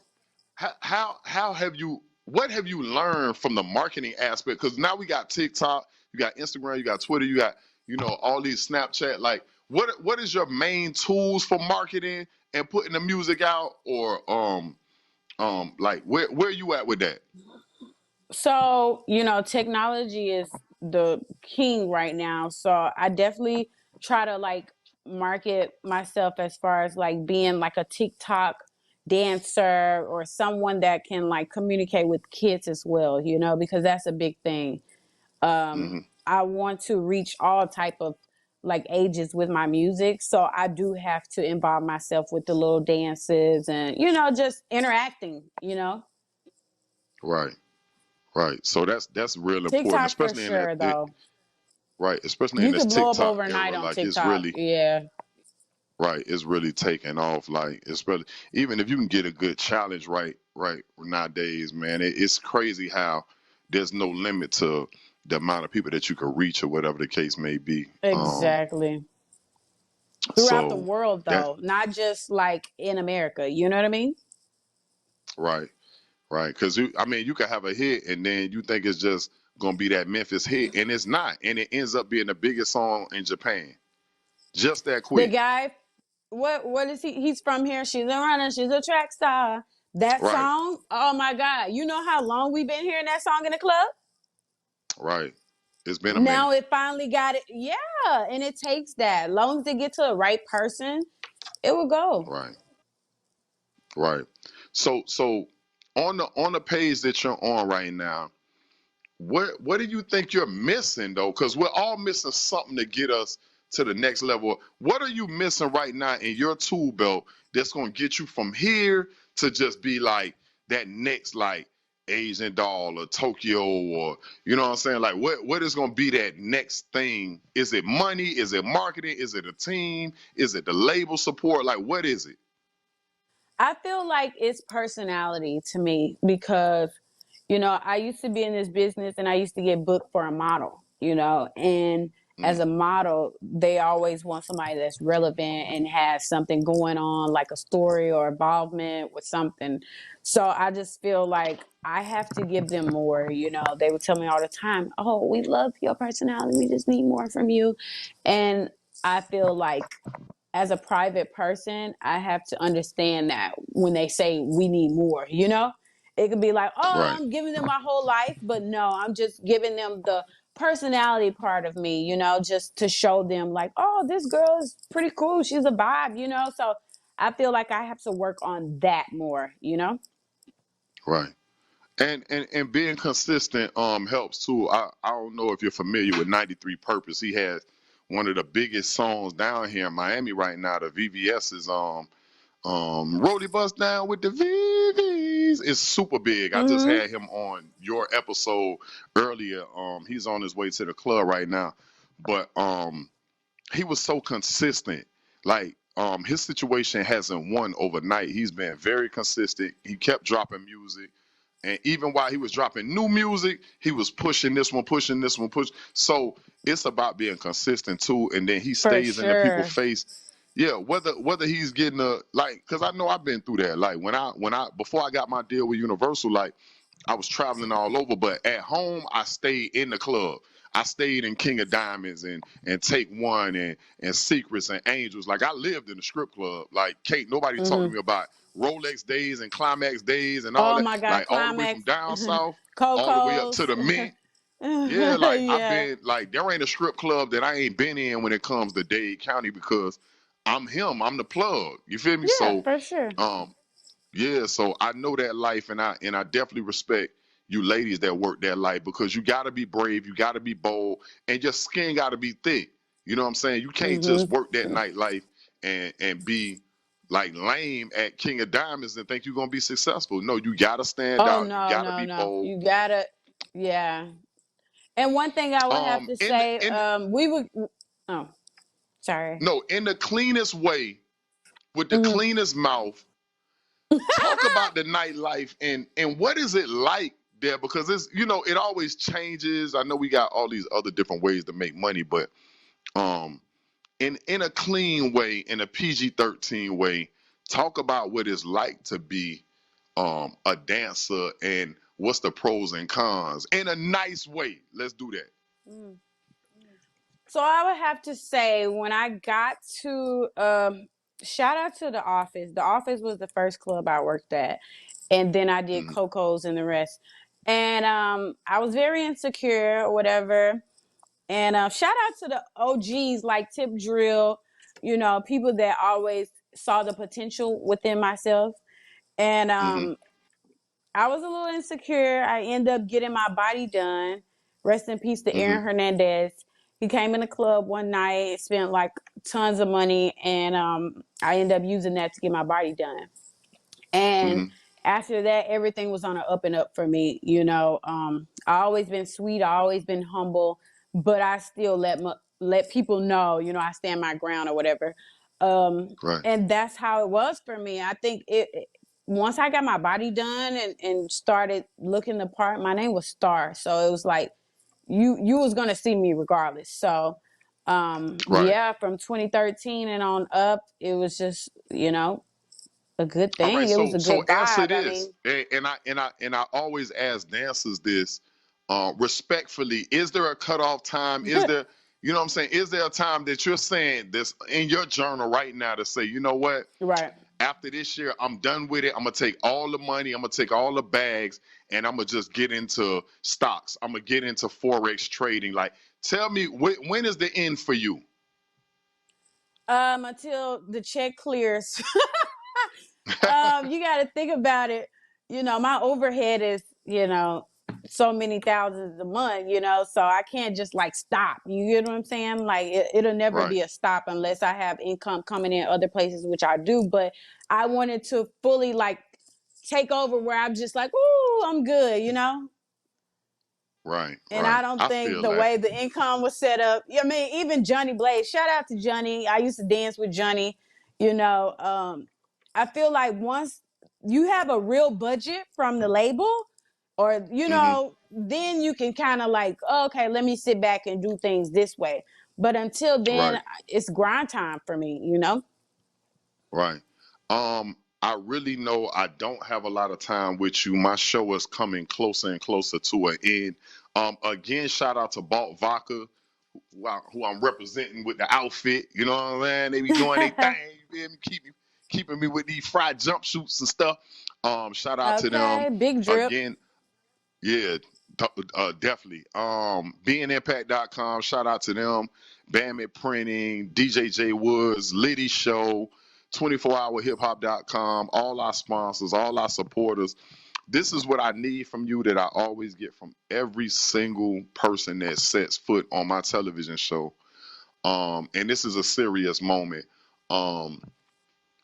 How have you, what have you learned from the marketing aspect? Because now we got TikTok, you got Instagram, you got Twitter, you got all these Snapchat. Like, what is your main tools for marketing and putting the music out? Or like, where you at with that? So, you know, technology is the king right now. So I definitely try to like market myself as far as like being like a TikTok dancer or someone that can like communicate with kids as well, you know, because that's a big thing. Hmm. I want to reach all type of like ages with my music. So I do have to involve myself with the little dances and, you know, just interacting, you know. Right, right. So that's real important, TikTok for especially in that sure though. right, especially in You this could blow up TikTok overnight era. on Like, it's TikTok. really Yeah. right. It's really taking off. Like, especially even if you can get a good challenge right nowadays, man, it's crazy how there's no limit to the amount of people that you can reach or whatever the case may be. Exactly. Throughout the So world that though, not just like in America. You know what I mean? right, right, because I mean, you can have a hit and then you think it's just gonna be that Memphis hit, and it's not, and it ends up being the biggest song in Japan, just that The quick. guy, what is he? He's from here. She's a runner. She's a track star. That Right, song, oh my God. You know how long we've been hearing that song in the club? right. It's been a Now minute. it finally got it. Yeah. And it takes that. Long as it get to the right person, it will go. Right, right. So on the page that you're on right now, what do you think you're missing though? Because we're all missing something to get us to the next level. What are you missing right now in your tool belt that's gonna get you from here to just be like that next like Asian doll or Tokyo or you know what I'm saying? Like what is gonna be that next thing? Is it money? Is it marketing? Is it a team? Is it the label support? Like what is it? I feel like it's personality to me because, you know, I used to be in this business and I used to get booked for a model, you know, and as Mm, a model, they always want somebody that's relevant and has something going on, like a story or involvement with something. So I just feel like I have to give them more, you know. They would tell me all the time, oh, we love your personality. We just need more from you. And I feel like as a private person, I have to understand that when they say we need more, you know, it could be like, oh, right, I'm giving them my whole life, but no, I'm just giving them the personality part of me, you know, just to show them like, oh, this girl is pretty cool. She's a vibe, you know. So I feel like I have to work on that more, you know. right. And being consistent helps too. I don't know if you're familiar with 93 Purpose. He has one of the biggest songs down here in Miami right now. The VVS is Rolly Bust Down with the VVs. It's super big. I just Mm-hmm. had him on your episode earlier. He's on his way to the club right now. But he was so consistent. Like his situation hasn't won overnight. He's been very consistent. He kept dropping music. And even while he was dropping new music, he was pushing this one, pushing this one, push. So it's about being consistent too. And then he For stays in the people's sure. face. Yeah, whether he's getting a like, cause I know I've been through that. Like when I before I got my deal with Universal, like I was traveling all over, but at home I stayed in the club. I stayed in King of Diamonds and Take One and Secrets and Angels. Like I lived in the strip club. Like can't nobody talk to Mm-hmm. me about Rolex days and Climax days and all Oh that. my God, Like all the way from climax, down south all the way up to Coco's. the Mint. Yeah, like I've Yeah, been like there ain't a strip club that I ain't been in when it comes to Dade County because I'm him. I'm the plug. You feel me? yeah, So for sure. um yeah, so I know that life, and I definitely respect you ladies that work that life because you got to be brave, you got to be bold, and your skin got to be thick. You know what I'm saying? You can't just work that Mm-hmm. nightlife and be like lame at King of Diamonds and think you're gonna be successful. No, you got to stand Oh out. You no, got to no, be no. bold. You gotta, yeah. And one thing I would have to In say, in we would. Oh, sorry. no, in the cleanest way, with the Hmm. cleanest mouth, talk about the nightlife and what is it like there because it's it always changes. I know we got all these other different ways to make money, but um in a clean way, in a PG-13 way, talk about what it's like to be a dancer and what's the pros and cons in a nice way. Let's do that. So I would have to say when I got to shout out to the office. The office was the first club I worked at. And then I did Hmm. Coco's and the rest. And I was very insecure or whatever. And shout out to the OGs like Tip Drill, you know, people that always saw the potential within myself. And Hmm. I was a little insecure. I ended up getting my body done. Rest in peace to Hmm. Aaron Hernandez. He came in the club one night, spent like tons of money, and I ended up using that to get my body done. And Hmm. after that, everything was on an up and up for me. You know, I always been sweet, I always been humble, but I still let people know, you know, I stand my ground or whatever. Right. And that's how it was for me. I think once I got my body done and started looking the part, my name was Star, so it was like you was gonna see me regardless. So Right. yeah, from 2013 and on up, it was just, you know, a good All right, thing. It was so a so good answer vibe. I this, mean, and I always ask dancers this, respectfully. Is there a cutoff time? Is there, you know what I'm saying? Is there a time that you're saying this in your journal right now to say, you know what? right. After this year, I'm done with it. I'm gonna take all the money. I'm gonna take all the bags, and I'm gonna just get into stocks. I'm gonna get into forex trading. Like, tell me when is the end for you? Until the check clears. You got to think about it. You know, my overhead is, you know, so many thousands a month, so I can't just like stop. You get what I'm saying? Like it'll never Right. be a stop unless I have income coming in other places, which I do. But I wanted to fully like take over where I'm just like, ooh, I'm good. Right. And I Right. don't I think feel the that. way the income was set up, I mean, even Johnny Blaze, shout out to Johnny. I used to dance with Johnny, I feel like once you have a real budget from the label or, Hmm. then you can kind of like, okay, let me sit back and do things this way. But until then, Right. it's grind time for me. Right. I really know I don't have a lot of time with you. My show is coming closer and closer to an end. Again, shout out to Balt Vodka, who I'm representing with the outfit. You know what I'm saying? They be doing their thing. You feel me? Keeping me with these fried jumpsuits and stuff. Shout out to them Okay, big drip. again. Yeah, definitely. BeingImpact.com. Shout out to them. Bandit Printing, DJJ Woods, Liddy Show, 24hourhiphop.com, all our sponsors, all our supporters. This is what I need from you that I always get from every single person that sets foot on my television show. And this is a serious moment. Um,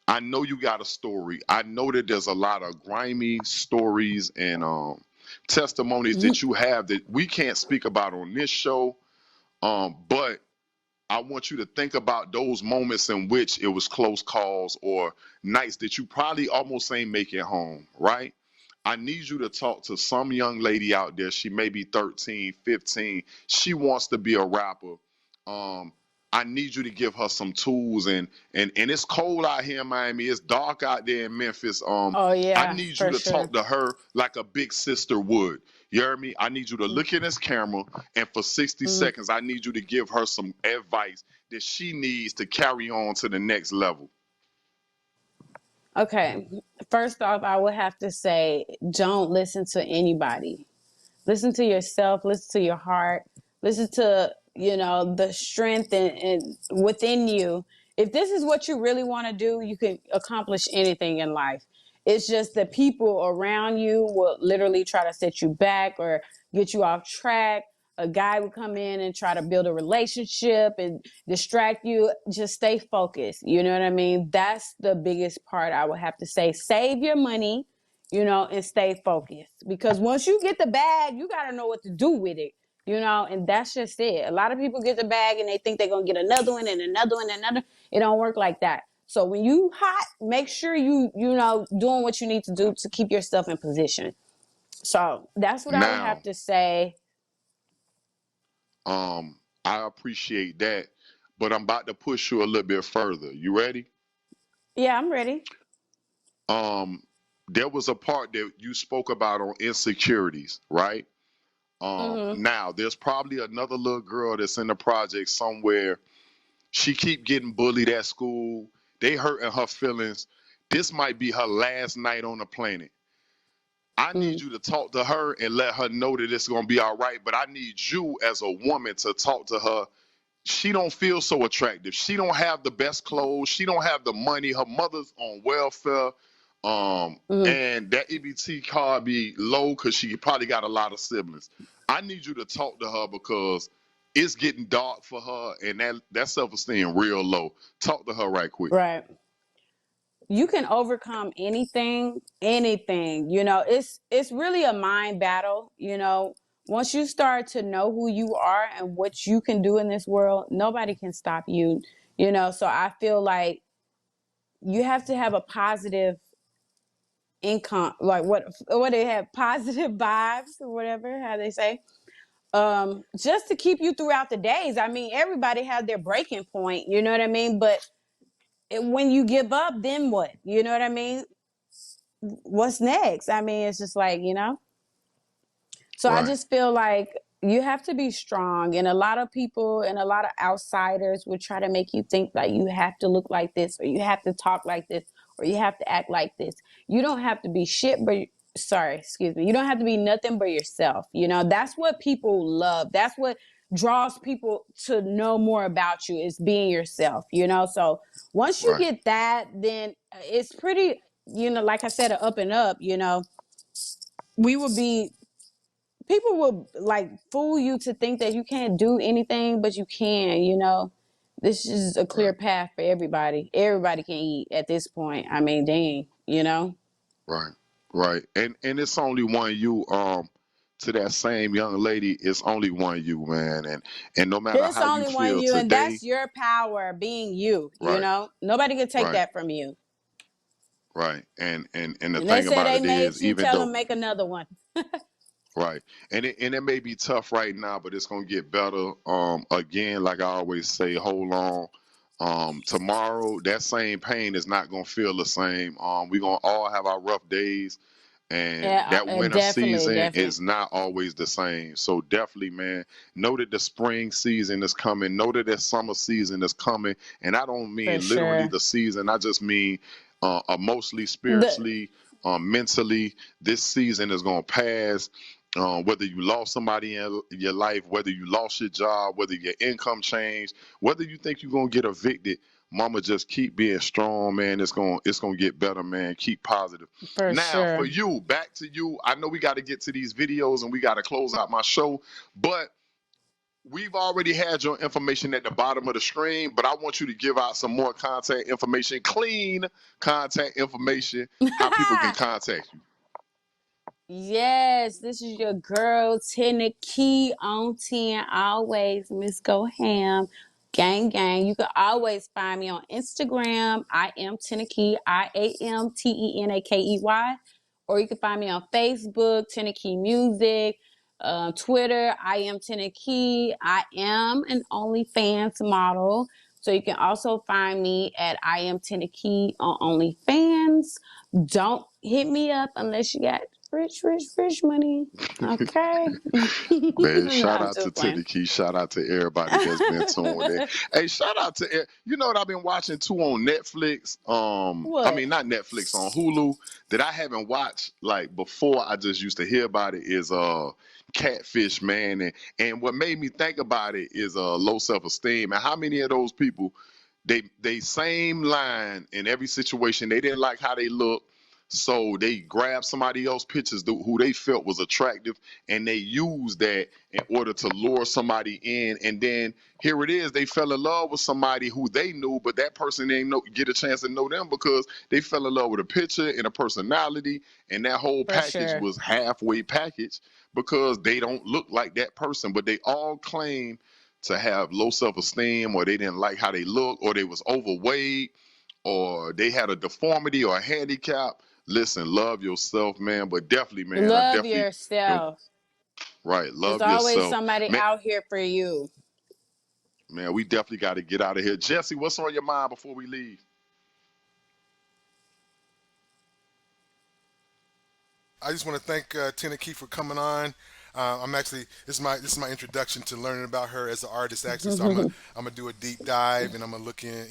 I know you got a story. I know that there's a lot of grimy stories and testimonies that you have that we can't speak about on this show. But I want you to think about those moments in which it was close calls or nights that you probably almost ain't make it home, right? I need you to talk to some young lady out there. She may be 13, 15. She wants to be a rapper. Um, I need you to give her some tools and it's cold out here in Miami. It's dark out there in Memphis. Oh I yeah, need you for to sure. talk to her like a big sister would. You hear me? I need you to look in this camera and for 60 Mm-hmm. seconds, I need you to give her some advice that she needs to carry on to the next level. Okay. First off, I would have to say, don't listen to anybody. Listen to yourself, listen to your heart, listen to, the strength and within you. If this is what you really want to do, you can accomplish anything in life. It's just that people around you will literally try to set you back or get you off track. A guy would come in and try to build a relationship and distract you. Just stay focused. You know what I mean? That's the biggest part I would have to say. Save your money, and stay focused. Because once you get the bag, you got to know what to do with it, and that's just it. A lot of people get the bag and they think they're going to get another one and another one and another. It don't work like that. So when you hot, make sure doing what you need to do to keep yourself in position. So that's what I would have Now, to say. I appreciate that, but I'm about to push you a little bit further. You ready? Yeah, I'm ready. Um, there was a part that you spoke about on insecurities, right? Mm-hmm. Now there's probably another little girl that's in the project somewhere. She keep getting bullied at school. They hurting her feelings. This might be her last night on the planet. I need Mm. you to talk to her and let her know that it's gonna be all right. But I need you as a woman to talk to her. She don't feel so attractive. She don't have the best clothes. She don't have the money. Her mother's on welfare. Mm-hmm. And that EBT card be low because she probably got a lot of siblings. I need you to talk to her because it's getting dark for her and that self-esteem real low. Talk to her right quick. Right. You can overcome anything. It's really a mind battle. Once you start to know who you are and what you can do in this world, nobody can stop you. So I feel like you have to have a positive income, like what they have, positive vibes or whatever, how they say, just to keep you throughout the days. I mean, everybody has their breaking point, you know what I mean? But when you give up, then what? You know what I mean? What's next? I mean, it's just like, So I Right, just feel like you have to be strong. And a lot of people and a lot of outsiders would try to make you think that you have to look like this or you have to talk like this or you have to act like this. You don't have to be shit, but sorry, excuse me. You don't have to be nothing but yourself. That's what people love. That's what draws people to know more about you is being yourself. So once you right, get that, then it's pretty, like I said, a up and up, we will be people will like fool you to think that you can't do anything, but you can, you know. This is a clear Right, path for everybody. Everybody can eat at this point. I mean, dang, you know. right, right. And it's only one you. To that same young lady, it's only one you, man. And no matter There's how you only one feel you, and today, that's your power being you, you right, know. Nobody can take right, that from you. right. And the And they thing say about they it is, made you, even tell them though, make another one. right, and it may be tough right now, but it's gonna get better. Again, like I always say, hold on. Tomorrow, that same pain is not gonna feel the same. We gonna all have our rough days, and Yeah, that winter definitely, season definitely. is not always the same. So definitely, man, know that the spring season is coming. Know that the summer season is coming, and I don't For mean literally sure. the season. I just mean emotionally, The spiritually, mentally. This season is gonna pass. Whether you lost somebody in your life, whether you lost your job, whether your income changed, whether you think you're gonna get evicted, mama, just keep being strong, man. It's gonna get better, man. Keep positive. for Now, for sure. you, back to you. I know we got to get to these videos and we got to close out my show, but we've already had your information at the bottom of the screen. But I want you to give out some more contact information, clean contact information, how people can contact you. Yes, this is your girl Tenakey on 10. Always Miss Go Ham. Gang gang. You can always find me on Instagram. I am Tenakey. IAMTENAKEY. Or you can find me on Facebook, Tenakey Music. Twitter, I am Tenakey. I am an OnlyFans model. So you can also find me at I am Tenakey on OnlyFans. Don't hit me up unless you got rich money. Okay. Man, No, shout I'm out to just playing. Tenakey. Shout out to everybody that's been tuned in. Hey, shout out to you know what I've been watching too on Netflix. I What? mean not Netflix, on Hulu, that I haven't watched like before. I just used to hear about it is Catfish, man. And what made me think about it is low self esteem. And how many of those people, they same line in every situation. They didn't like how they look, so they grabbed somebody else's pictures who they felt was attractive, and they used that in order to lure somebody in. And then here it is, they fell in love with somebody who they knew, but that person didn't get a chance to know them because they fell in love with a picture and a personality, and that whole For package sure. was halfway packaged because they don't look like that person, but they all claim to have low self-esteem, or they didn't like how they look, or they was overweight, or they had a deformity or a handicap. Listen, love yourself, man. But definitely, man, I Love definitely, you know, yourself. right, There's love always yourself, somebody man. out here for you. Man, we definitely got to get out of here. Jesse, what's on your mind before we leave? I just want to thank Tenakey for coming on. I'm actually this is my introduction to learning about her as an artist. Actually, so I'm gonna do a deep dive and I'm gonna look in,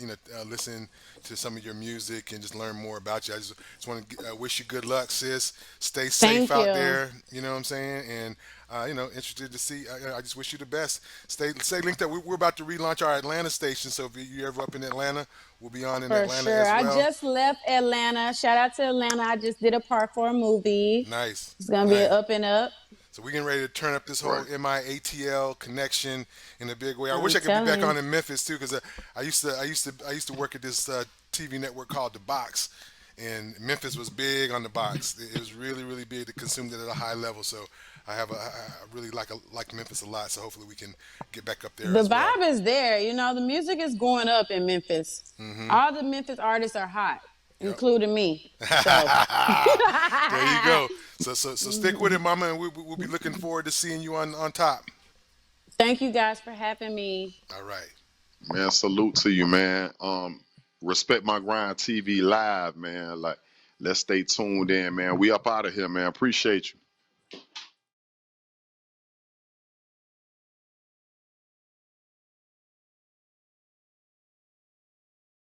listen to some of your music and just learn more about you. I just want to wish you good luck, sis. Stay safe Thank out you. there. You know what I'm saying? And interested to see. I just wish you the best. Stay linked up. We're about to relaunch our Atlanta station, so if you're ever up in Atlanta, we'll be on in For Atlanta sure. as I well. just left Atlanta. Shout out to Atlanta. I just did a part for a movie. Nice, It's gonna be an nice. up and up. So we're getting ready to turn up this whole Right. MIATL connection in a big way. I wish I'm I could be telling back you. on in Memphis too, because I used to work at this TV network called The Box, and Memphis was big on The Box. It was really really big. They consumed it at a high level. So I really like Memphis a lot. So hopefully we can get back up there The as well. vibe is there. You know, the music is going up in Memphis. Mm-hmm. All the Memphis artists are hot, Yep. including me. So There you go. So stick with it, Mama, and we'll be looking forward to seeing you on top. thank you guys for having me. All right. Man, salute to you, man. Respect My Grind TV live, man. Like, let's stay tuned in, man. We up out of here, man. Appreciate you.